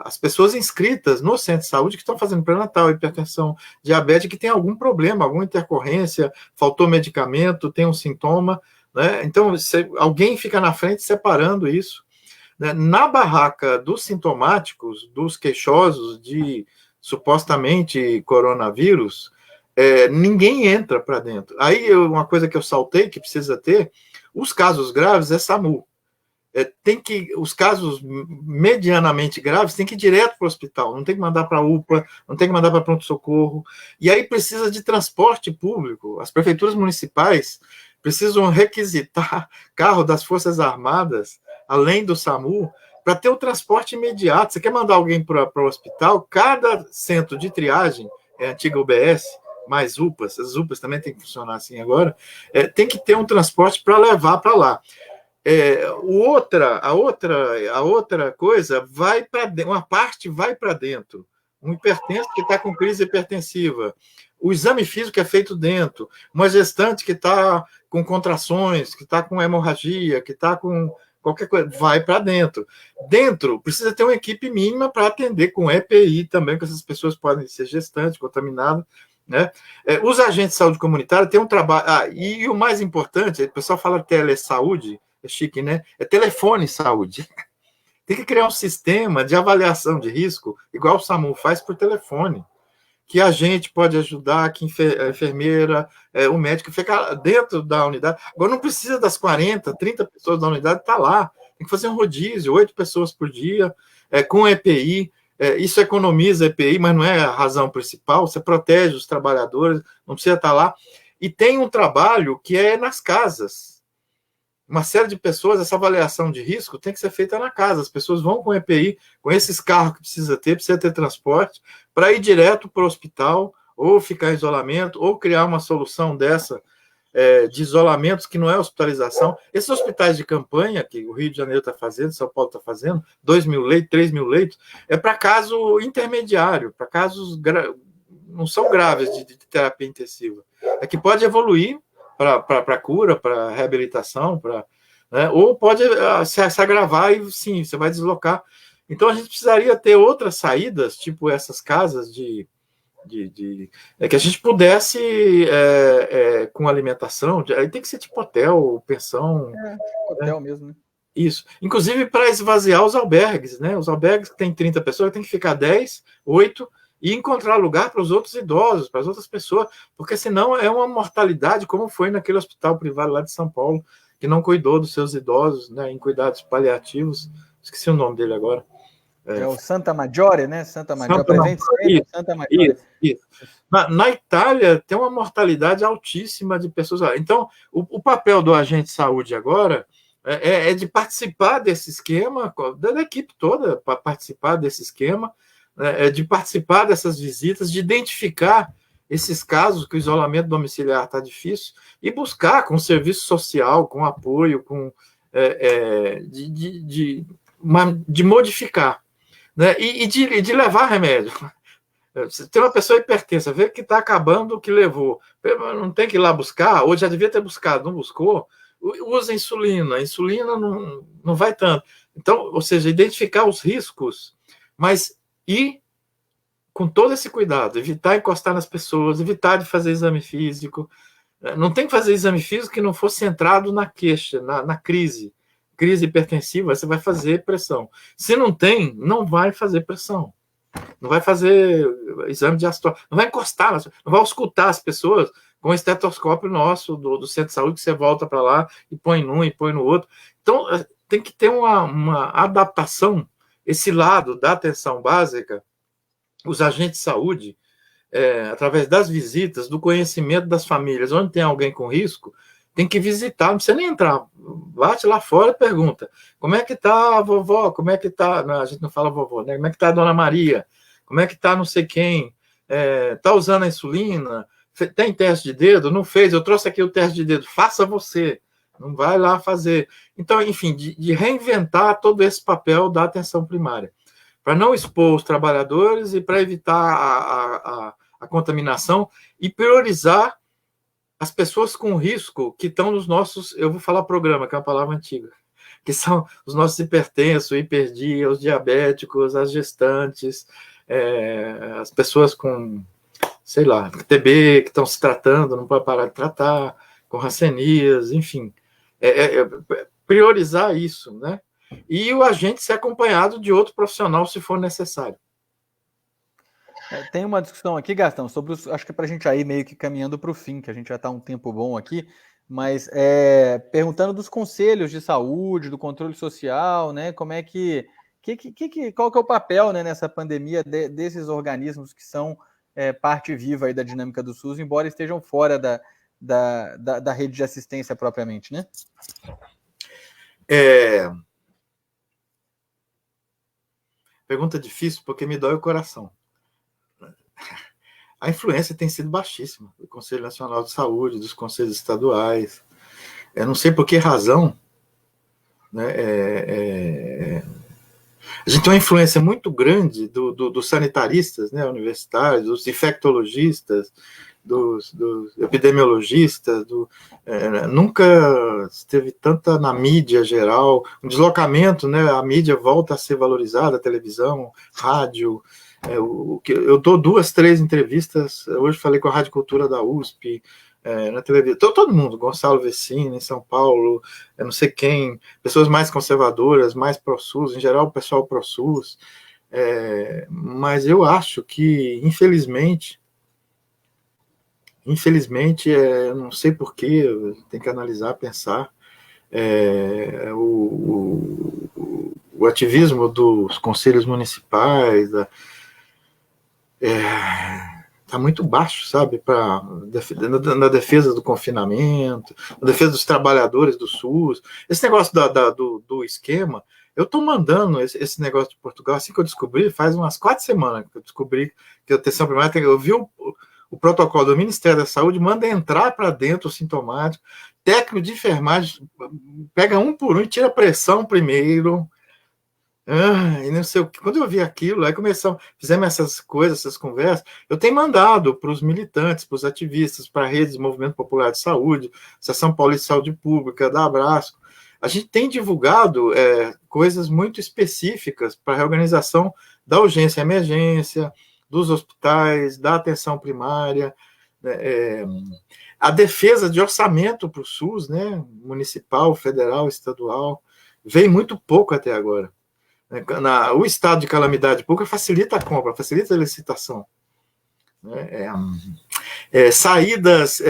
as pessoas inscritas no centro de saúde que estão fazendo pré-natal, hipertensão, diabetes, que tem algum problema, alguma intercorrência, faltou medicamento, tem um sintoma, né? Então, alguém fica na frente separando isso, né? Na barraca dos sintomáticos, dos queixosos de supostamente coronavírus, ninguém entra para dentro. Aí, uma coisa que eu saltei, que precisa ter, os casos graves é SAMU. Os casos medianamente graves tem que ir direto para o hospital, não tem que mandar para a UPA, não tem que mandar para pronto-socorro, e aí precisa de transporte público. As prefeituras municipais precisam requisitar carro das Forças Armadas, além do SAMU, para ter o transporte imediato. Você quer mandar alguém para o hospital, cada centro de triagem, antiga UBS, mais UPAs, as UPAs também tem que funcionar assim agora, tem que ter um transporte para levar para lá. A outra coisa vai para dentro, uma parte vai para dentro. Um hipertenso que está com crise hipertensiva, o exame físico é feito dentro, uma gestante que está com contrações, que está com hemorragia, que está com qualquer coisa, vai para dentro. Dentro, precisa ter uma equipe mínima para atender com EPI também, que essas pessoas podem ser gestantes, contaminadas, né? Os agentes de saúde comunitária têm um trabalho. E o mais importante, o pessoal fala telesaúde, é chique, né? É telefone saúde. Tem que criar um sistema de avaliação de risco, igual o SAMU faz por telefone, que a gente pode ajudar, que a enfermeira, o médico fica dentro da unidade. Agora não precisa das 40, 30 pessoas da unidade, está lá. Tem que fazer um rodízio, 8 pessoas por dia, com EPI. Isso economiza EPI, mas não é a razão principal. Você protege os trabalhadores, não precisa estar lá. E tem um trabalho que é nas casas. Uma série de pessoas, essa avaliação de risco tem que ser feita na casa. As pessoas vão com EPI, com esses carros que precisa ter transporte, para ir direto para o hospital, ou ficar em isolamento, ou criar uma solução dessa, de isolamentos, que não é hospitalização. Esses hospitais de campanha, que o Rio de Janeiro está fazendo, São Paulo está fazendo, 2.000 leitos, 3.000 leitos, é para caso intermediário, para casos não são graves de terapia intensiva. É que pode evoluir para cura, para reabilitação, né? Ou pode se agravar e sim, você vai deslocar. Então a gente precisaria ter outras saídas, tipo essas casas que a gente pudesse com alimentação, aí tem que ser tipo hotel, pensão. Hotel mesmo, né? Isso. Inclusive para esvaziar os albergues, né? Os albergues que tem 30 pessoas, tem que ficar 10, 8, e encontrar lugar para os outros idosos, para as outras pessoas, porque senão é uma mortalidade, como foi naquele hospital privado lá de São Paulo, que não cuidou dos seus idosos, né, em cuidados paliativos. Esqueci o nome dele agora. É o Santa Maggiore, né? Santa Maggiore. Santa Maggiore. Isso. Na Itália, tem uma mortalidade altíssima de pessoas. Então, o papel do agente de saúde agora é de participar desse esquema, da equipe toda, para participar desse esquema, de participar dessas visitas, de identificar esses casos que o isolamento domiciliar está difícil e buscar com serviço social, com apoio, de modificar, né? E de levar remédio. Se tem uma pessoa hipertensa, vê que está acabando o que levou, não tem que ir lá buscar, ou já devia ter buscado, não buscou, usa insulina, a insulina não vai tanto. Então, ou seja, identificar os riscos, mas ir com todo esse cuidado, evitar encostar nas pessoas, evitar de fazer exame físico. Não tem que fazer exame físico que não for centrado na queixa, na crise hipertensiva, você vai fazer pressão. Se não tem, não vai fazer pressão. Não vai fazer exame de ácido, não vai encostar, não vai auscultar as pessoas com o estetoscópio nosso do centro de saúde, que você volta para lá e põe num e põe no outro. Então, tem que ter uma adaptação, esse lado da atenção básica, os agentes de saúde, através das visitas, do conhecimento das famílias, onde tem alguém com risco, tem que visitar, não precisa nem entrar, bate lá fora e pergunta, como é que está a vovó, como é que está, a gente não fala vovó, né? Como é que está a dona Maria, como é que está não sei quem, está usando a insulina, tem teste de dedo, não fez, eu trouxe aqui o teste de dedo, faça você, não vai lá fazer. Então, enfim, de reinventar todo esse papel da atenção primária, para não expor os trabalhadores e para evitar a contaminação e priorizar as pessoas com risco que estão nos nossos, eu vou falar programa, que é uma palavra antiga, que são os nossos hipertensos, hiperdia, os diabéticos, as gestantes, as pessoas com, sei lá, TB, que estão se tratando, não pode parar de tratar, com rancenias, enfim. Priorizar isso, né? E o agente ser acompanhado de outro profissional, se for necessário. Tem uma discussão aqui, Gastão, sobre acho que para a gente aí meio que caminhando para o fim, que a gente já está um tempo bom aqui, mas perguntando dos conselhos de saúde, do controle social, né? Como é qual que é o papel, né, nessa pandemia desses organismos que são parte viva aí da dinâmica do SUS, embora estejam fora da rede de assistência propriamente, né? Pergunta difícil, porque me dói o coração. A influência tem sido baixíssima do Conselho Nacional de Saúde, dos conselhos estaduais. Eu não sei por que razão, né? A gente tem uma influência muito grande dos sanitaristas, né, universitários, dos infectologistas, dos epidemiologistas, nunca esteve tanta na mídia geral, um deslocamento, né, a mídia volta a ser valorizada, a televisão, rádio. Eu dou 2, 3 entrevistas, hoje falei com a Rádio Cultura da USP, na televisão, todo mundo, Gonçalo Vecina, em São Paulo, não sei quem, pessoas mais conservadoras, mais pró-SUS, em geral o pessoal pró-SUS, mas eu acho que, infelizmente, não sei porquê, tem que analisar, pensar, o ativismo dos conselhos municipais, está muito baixo, sabe, na defesa do confinamento, na defesa dos trabalhadores do SUS, esse negócio do esquema. Eu estou mandando esse negócio de Portugal, assim que eu descobri, faz umas 4 semanas que eu descobri que a atenção primária, eu vi o protocolo do Ministério da Saúde, manda entrar para dentro o sintomático, técnico de enfermagem pega um por um e tira a pressão primeiro. E não sei o que. Quando eu vi aquilo, aí fizemos essas coisas, essas conversas. Eu tenho mandado para os militantes, para os ativistas, para a rede de Movimento Popular de Saúde, Associação Paulista de Saúde Pública, da Abrasco. A gente tem divulgado coisas muito específicas para a reorganização da urgência e emergência, dos hospitais, da atenção primária, a defesa de orçamento para o SUS, né, municipal, federal, estadual, veio muito pouco até agora. O estado de calamidade pública facilita a compra, facilita a licitação. Saídas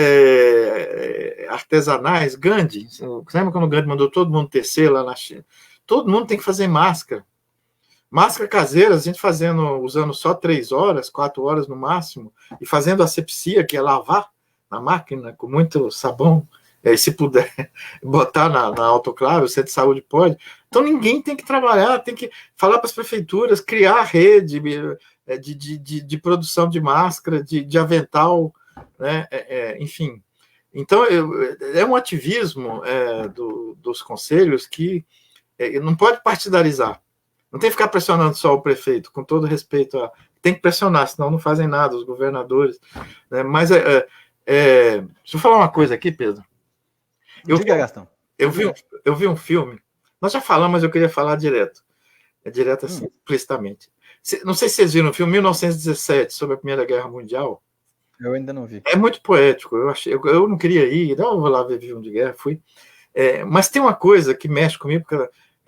artesanais, Gandhi, lembra quando o Gandhi mandou todo mundo tecer lá na China? Todo mundo tem que fazer máscara. Máscara caseira, a gente usando só 3 horas, 4 horas no máximo, e fazendo asepsia, que é lavar na máquina com muito sabão, se puder botar na autoclave, o centro de saúde pode. Então ninguém tem que trabalhar, tem que falar para as prefeituras, criar rede, de produção de máscara, de avental, né? Enfim. Então, é um ativismo dos conselhos que não pode partidarizar. Não tem que ficar pressionando só o prefeito, com todo respeito. Tem que pressionar, senão não fazem nada, os governadores. Né? Mas, deixa eu falar uma coisa aqui, Pedro. Diga, Gastão. Eu vi um filme, nós já falamos, mas eu queria falar direto. Direto assim, explicitamente. Não sei se vocês viram o filme 1917, sobre a Primeira Guerra Mundial. Eu ainda não vi. É muito poético. Eu não queria ir, não vou lá ver filme de guerra, fui. Mas tem uma coisa que mexe comigo,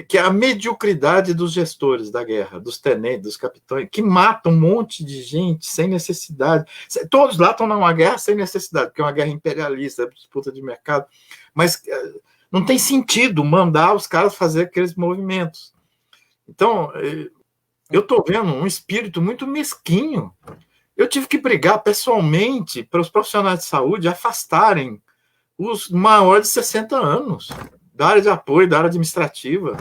que é a mediocridade dos gestores da guerra, dos tenentes, dos capitães, que matam um monte de gente sem necessidade. Todos lá estão numa guerra sem necessidade, porque é uma guerra imperialista, disputa de mercado. Mas não tem sentido mandar os caras fazer aqueles movimentos. Então, eu estou vendo um espírito muito mesquinho. Eu tive que brigar pessoalmente para os profissionais de saúde afastarem os maiores de 60 anos da área de apoio, da área administrativa,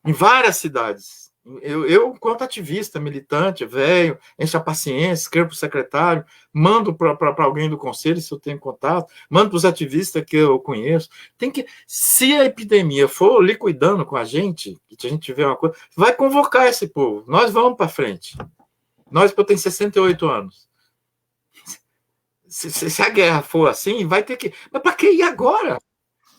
em várias cidades. Eu enquanto ativista, militante, velho, encho a paciência, escrevo para o secretário, mando para alguém do conselho, se eu tenho contato, mando para os ativistas que eu conheço. Se a epidemia for liquidando com a gente tiver uma coisa, vai convocar esse povo. Nós vamos para frente. Nós, eu tenho 68 anos. Se a guerra for assim, vai ter que... Mas para que ir agora?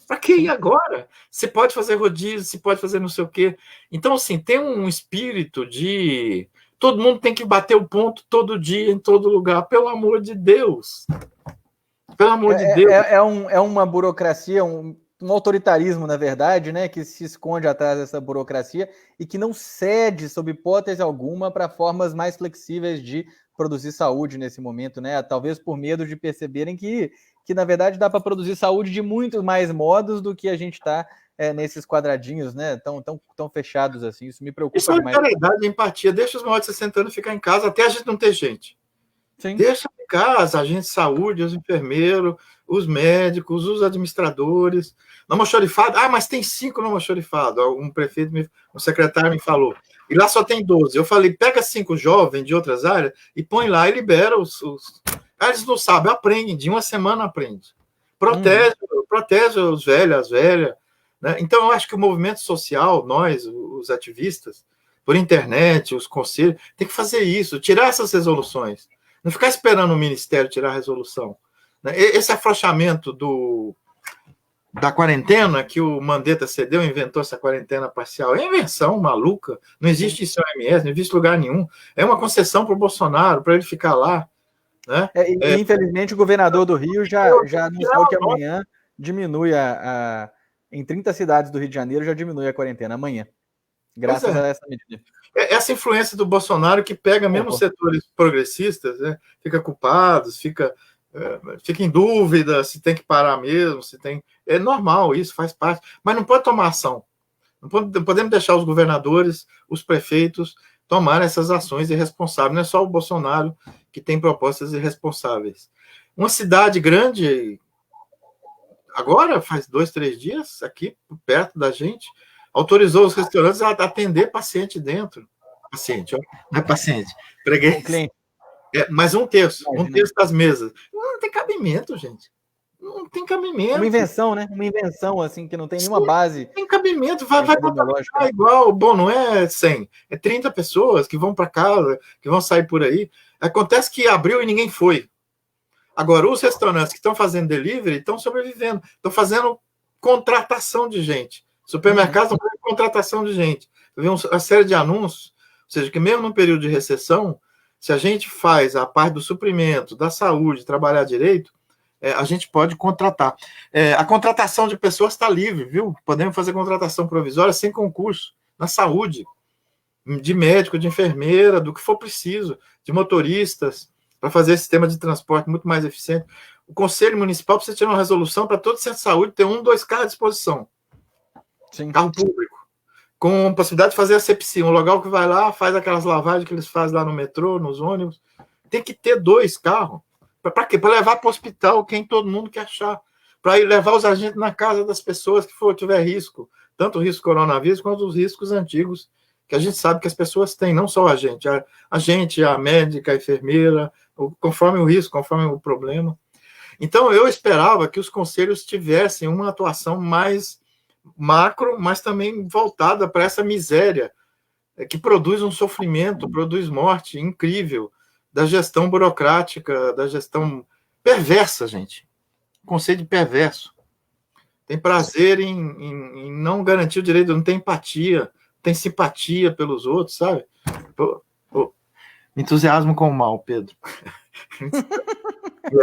Para que ir agora? Você pode fazer rodízio, você pode fazer não sei o quê. Então, assim, tem um espírito de... Todo mundo tem que bater o ponto todo dia, em todo lugar. Pelo amor de Deus. Pelo amor de Deus. É uma burocracia, um autoritarismo, na verdade, né, que se esconde atrás dessa burocracia e que não cede, sob hipótese alguma, para formas mais flexíveis de produzir saúde nesse momento, né? Talvez por medo de perceberem que na verdade dá para produzir saúde de muitos mais modos do que a gente está nesses quadradinhos, né? Tão fechados assim. Isso me preocupa demais. Solidariedade, empatia. Deixa os maiores de 60 anos ficar em casa até a gente não ter gente. Sim. Deixa em casa, a gente de saúde, os enfermeiros, os médicos, os administradores. No almoxarifado, mas tem 5 no almoxarifado. Um secretário me falou. E lá só tem 12. Eu falei, pega 5 jovens de outras áreas e põe lá e libera os... Eles não sabem, aprendem, de uma semana aprende. Protege os velhos, as velhas. Né? Então, eu acho que o movimento social, nós, os ativistas, por internet, os conselhos, tem que fazer isso, tirar essas resoluções. Não ficar esperando o Ministério tirar a resolução. Esse afrouxamento da quarentena, que o Mandetta cedeu, inventou essa quarentena parcial, é invenção maluca. Não existe isso em OMS, não existe lugar nenhum. É uma concessão para o Bolsonaro, para ele ficar lá. Né? Infelizmente, o governador do Rio já anunciou que amanhã diminui em 30 cidades do Rio de Janeiro já diminui a quarentena amanhã, graças a essa medida. Essa influência do Bolsonaro que pega mesmo os setores progressistas, né? Fica culpados, fica em dúvida se tem que parar mesmo, se tem... É normal isso, faz parte, mas não pode tomar ação. Não podemos deixar os governadores, os prefeitos tomar essas ações irresponsáveis. Não é só o Bolsonaro que tem propostas irresponsáveis. Uma cidade grande, agora, faz 2, 3 dias, aqui perto da gente, autorizou os restaurantes a atender paciente dentro. Paciente, ó, não é paciente. Preguei. Mas um terço das mesas. Não tem cabimento, gente. Não tem cabimento. Uma invenção, né? Uma invenção, assim, que não tem nenhuma base. Não tem cabimento. Vai contabilizar igual. Bom, não é 100. É 30 pessoas que vão para casa, que vão sair por aí. Acontece que abriu e ninguém foi. Agora, os restaurantes que estão fazendo delivery estão sobrevivendo. Estão fazendo contratação de gente. Supermercados estão fazendo contratação de gente. Vê uma série de anúncios. Ou seja, que mesmo num período de recessão, se a gente faz a parte do suprimento, da saúde, trabalhar direito, a gente pode contratar. A contratação de pessoas está livre, viu? Podemos fazer contratação provisória sem concurso, na saúde, de médico, de enfermeira, do que for preciso, de motoristas, para fazer esse sistema de transporte muito mais eficiente. O Conselho Municipal precisa tirar uma resolução para todo centro de saúde ter 1, 2 carros à disposição. Sim. Carro público. Com possibilidade de fazer a asepsia, um local que vai lá, faz aquelas lavagens que eles fazem lá no metrô, nos ônibus. Tem que ter 2 carros. Para quê? Para levar para o hospital quem todo mundo quer achar. Para ir levar os agentes na casa das pessoas que tiver risco. Tanto o risco coronavírus quanto os riscos antigos que a gente sabe que as pessoas têm, não só a gente, a médica, a enfermeira, conforme o risco, conforme o problema. Então, eu esperava que os conselhos tivessem uma atuação mais macro, mas também voltada para essa miséria que produz um sofrimento, produz morte incrível da gestão burocrática, da gestão perversa, gente. Conceito perverso. Tem prazer em não garantir o direito, não tem empatia, tem simpatia pelos outros, sabe? Entusiasmo com o mal, Pedro.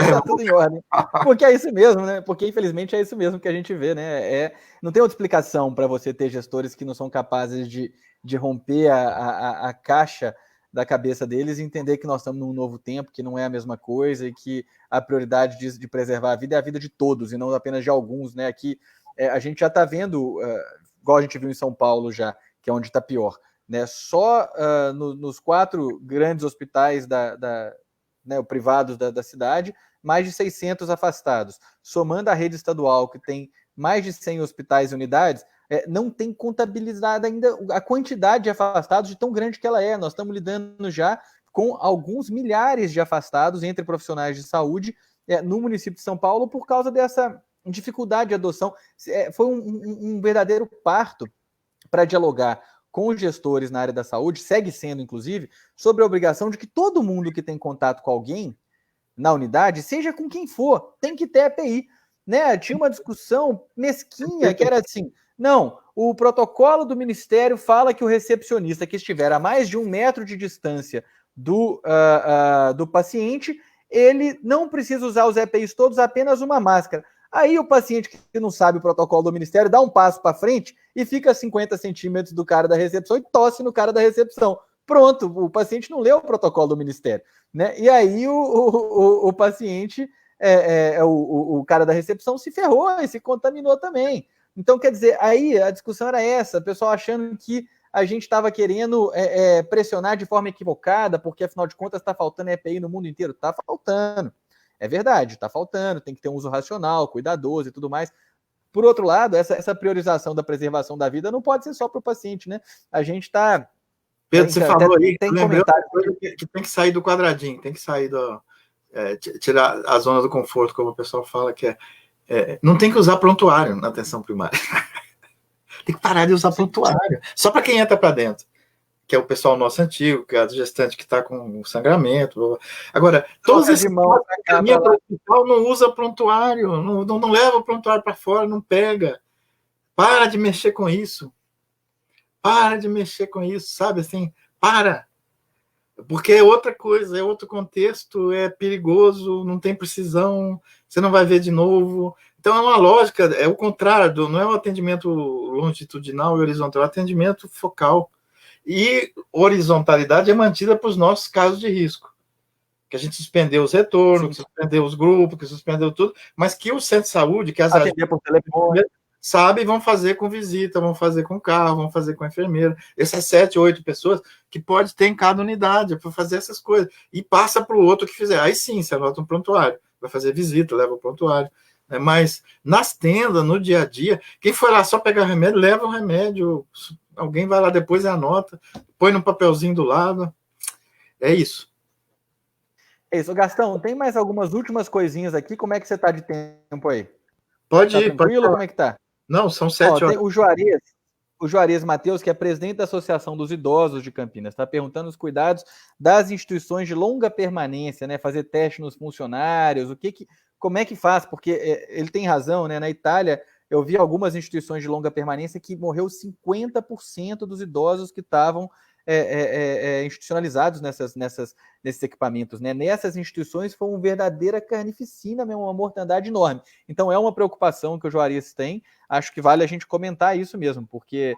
Tá tudo em ordem. Porque é isso mesmo, né? Porque, infelizmente, é isso mesmo que a gente vê, né? Não tem outra explicação para você ter gestores que não são capazes de romper a caixa da cabeça deles e entender que nós estamos num novo tempo, que não é a mesma coisa e que a prioridade de preservar a vida é a vida de todos e não apenas de alguns, né? Aqui a gente já está vendo, igual a gente viu em São Paulo já, que é onde está pior, né? Só nos 4 grandes hospitais privados da cidade, mais de 600 afastados. Somando a rede estadual, que tem mais de 100 hospitais e unidades, não tem contabilizado ainda a quantidade de afastados de tão grande que ela é. Nós estamos lidando já com alguns milhares de afastados entre profissionais de saúde no município de São Paulo por causa dessa dificuldade de adoção. Foi um verdadeiro parto para dialogar com os gestores na área da saúde, segue sendo, inclusive, sobre a obrigação de que todo mundo que tem contato com alguém na unidade, seja com quem for, tem que ter EPI. Né? Tinha uma discussão mesquinha que era assim, não, o protocolo do Ministério fala que o recepcionista que estiver a mais de 1 metro de distância do paciente, ele não precisa usar os EPIs todos, apenas uma máscara. Aí o paciente que não sabe o protocolo do Ministério dá um passo para frente e fica a 50 centímetros do cara da recepção e tosse no cara da recepção. Pronto, o paciente não leu o protocolo do Ministério. Né? E aí o paciente, o cara da recepção se ferrou e se contaminou também. Então, quer dizer, aí a discussão era essa, o pessoal achando que a gente estava querendo pressionar de forma equivocada, porque afinal de contas está faltando EPI no mundo inteiro. Está faltando. É verdade, está faltando, tem que ter um uso racional, cuidadoso e tudo mais. Por outro lado, essa priorização da preservação da vida não pode ser só para o paciente, né? A gente está... Pedro, você falou aí, tem comentário que tem que sair do quadradinho, tem que sair tirar a zona do conforto, como o pessoal fala, que não tem que usar prontuário na atenção primária. Tem que parar de usar prontuário, só para quem entra para dentro, que é o pessoal nosso antigo, que é a gestante que está com sangramento. Agora, todos esses caminhos para o hospital não usa prontuário, não leva o prontuário para fora, não pega. Para de mexer com isso. Para de mexer com isso, sabe assim? Para. Porque é outra coisa, é outro contexto, é perigoso, não tem precisão, você não vai ver de novo. Então é uma lógica, é o contrário, não é um atendimento longitudinal e horizontal, é um atendimento focal. E horizontalidade é mantida para os nossos casos de risco. Que a gente suspendeu os retornos, que suspendeu os grupos, que suspendeu tudo, mas que o centro de saúde, que as atender por telefone, sabe, vão fazer com visita, vão fazer com carro, vão fazer com enfermeira. Essas 7, 8 pessoas que pode ter em cada unidade para fazer essas coisas. E passa para o outro que fizer. Aí sim, você anota um prontuário. Vai fazer visita, leva o prontuário. Mas nas tendas, no dia a dia, quem for lá só pegar remédio, leva o remédio. Alguém vai lá depois e anota. Põe no papelzinho do lado. É isso. É isso. Gastão, tem mais algumas últimas coisinhas aqui. Como é que você está de tempo aí? Pode ir. Tranquilo? Pode... Como é que tá? Não, são 7 horas. Tem o Juarez Matheus, que é presidente da Associação dos Idosos de Campinas, está perguntando os cuidados das instituições de longa permanência, né? Fazer teste nos funcionários, como é que faz? Porque ele tem razão, né? Na Itália, eu vi algumas instituições de longa permanência que morreu 50% dos idosos que estavam institucionalizados nesses equipamentos, né? Nessas instituições foi uma verdadeira carnificina, mesmo, uma mortandade enorme. Então é uma preocupação que o Juarez tem, acho que vale a gente comentar isso mesmo, porque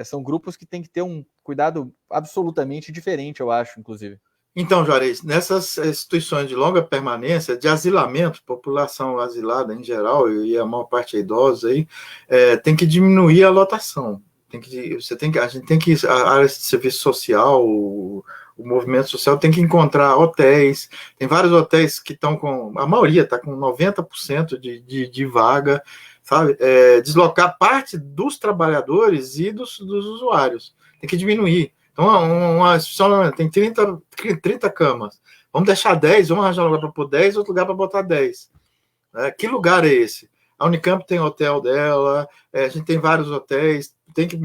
são grupos que têm que ter um cuidado absolutamente diferente, eu acho, inclusive. Então, Juarez, nessas instituições de longa permanência, de asilamento, população asilada em geral, e a maior parte é idosos aí, tem que diminuir a lotação. A gente tem que, a área de serviço social, o movimento social tem que encontrar hotéis, tem vários hotéis que estão a maioria está com 90% de vaga, sabe? Deslocar parte dos trabalhadores e dos usuários. tem que diminuir. Então, uma instituição tem 30 camas. Vamos deixar 10, vamos arranjar um lugar para pôr 10, outro lugar para botar 10. Que lugar é esse? A Unicamp tem hotel dela, a gente tem vários hotéis, tem que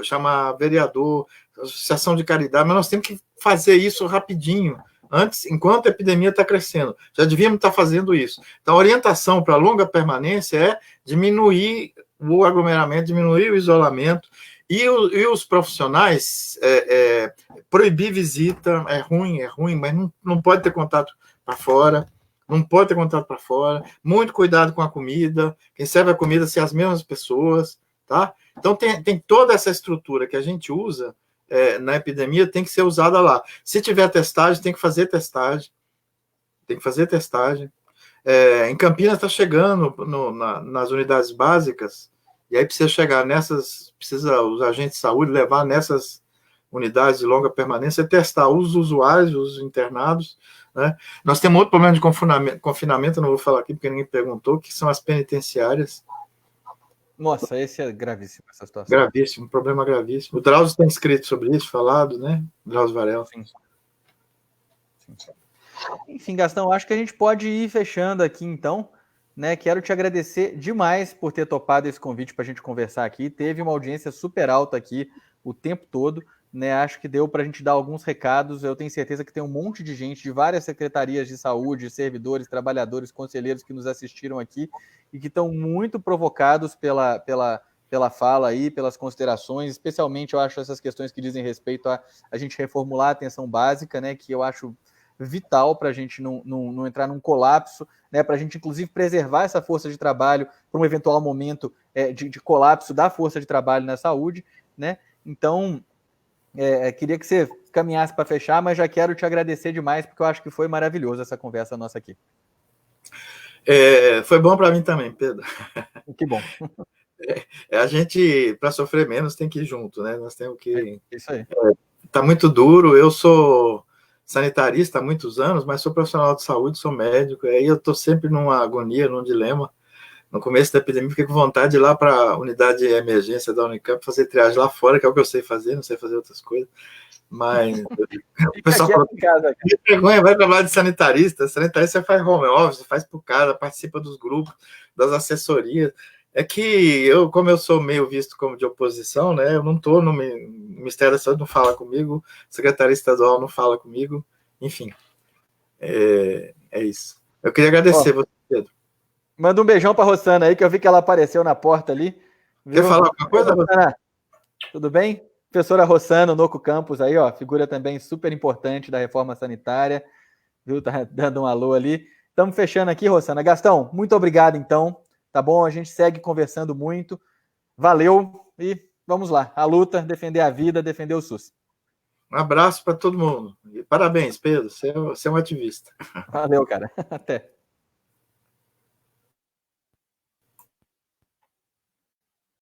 chamar vereador, associação de caridade, mas nós temos que fazer isso rapidinho, antes, enquanto a epidemia está crescendo. Já devíamos estar fazendo isso. Então, a orientação para longa permanência é diminuir o aglomeramento, diminuir o isolamento, e os profissionais, proibir visita, é ruim, mas não pode ter contato para fora, não pode ter contato para fora, muito cuidado com a comida, quem serve a comida ser as mesmas pessoas, tá? Então tem toda essa estrutura que a gente usa na epidemia, tem que ser usada lá. Se tiver testagem, tem que fazer testagem, em Campinas está chegando nas unidades básicas, e aí precisa os agentes de saúde levar nessas unidades de longa permanência, testar os usuários, os internados, né? Nós temos outro problema de confinamento, não vou falar aqui porque ninguém perguntou, que são as penitenciárias. Nossa, esse é gravíssimo, essa situação. Gravíssimo, problema gravíssimo. O Drauzio tem escrito sobre isso, falado, né? Drauzio Varela. Sim. Enfim, Gastão, acho que a gente pode ir fechando aqui, então, né? Quero te agradecer demais por ter topado esse convite para a gente conversar aqui. Teve uma audiência super alta aqui o tempo todo, né? Acho que deu para a gente dar alguns recados. Eu tenho certeza que tem um monte de gente de várias secretarias de saúde, servidores, trabalhadores, conselheiros que nos assistiram aqui e que estão muito provocados pela fala aí, pelas considerações, especialmente eu acho essas questões que dizem respeito a gente reformular a atenção básica, né? Que eu acho vital para a gente não entrar num colapso, né, para a gente, inclusive, preservar essa força de trabalho para um eventual momento de colapso da força de trabalho na saúde, né? Então, queria que você caminhasse para fechar, mas já quero te agradecer demais, porque eu acho que foi maravilhoso essa conversa nossa aqui. Foi bom para mim também, Pedro. Que bom. A gente, para sofrer menos, tem que ir junto, né? Nós temos que... Isso aí. Tá muito duro, eu sou sanitarista há muitos anos, mas sou profissional de saúde, sou médico, e aí eu estou sempre numa agonia, num dilema. No começo da epidemia, fiquei com vontade de ir lá para a unidade de emergência da Unicamp, fazer triagem lá fora, que é o que eu sei fazer, não sei fazer outras coisas. Mas o pessoal fala, que vergonha, vai trabalhar de sanitarista você faz home office, faz por casa, participa dos grupos, das assessorias. É que como eu sou meio visto como de oposição, né, eu não estou no Ministério da Saúde, não fala comigo, Secretaria Estadual não fala comigo, enfim, é isso. Eu queria agradecer você, Pedro. Manda um beijão para a Rossana aí, que eu vi que ela apareceu na porta ali. Viu? Quer falar alguma coisa, Rossana? Tudo bem? Professora Rossana, Noco Campos aí, ó, figura também super importante da reforma sanitária, viu? Tá dando um alô ali. Estamos fechando aqui, Rossana. Gastão, muito obrigado, então. Tá bom? A gente segue conversando muito. Valeu e vamos lá. A luta, defender a vida, defender o SUS. Um abraço para todo mundo. E parabéns, Pedro. Você é um ativista. Valeu, cara. Até.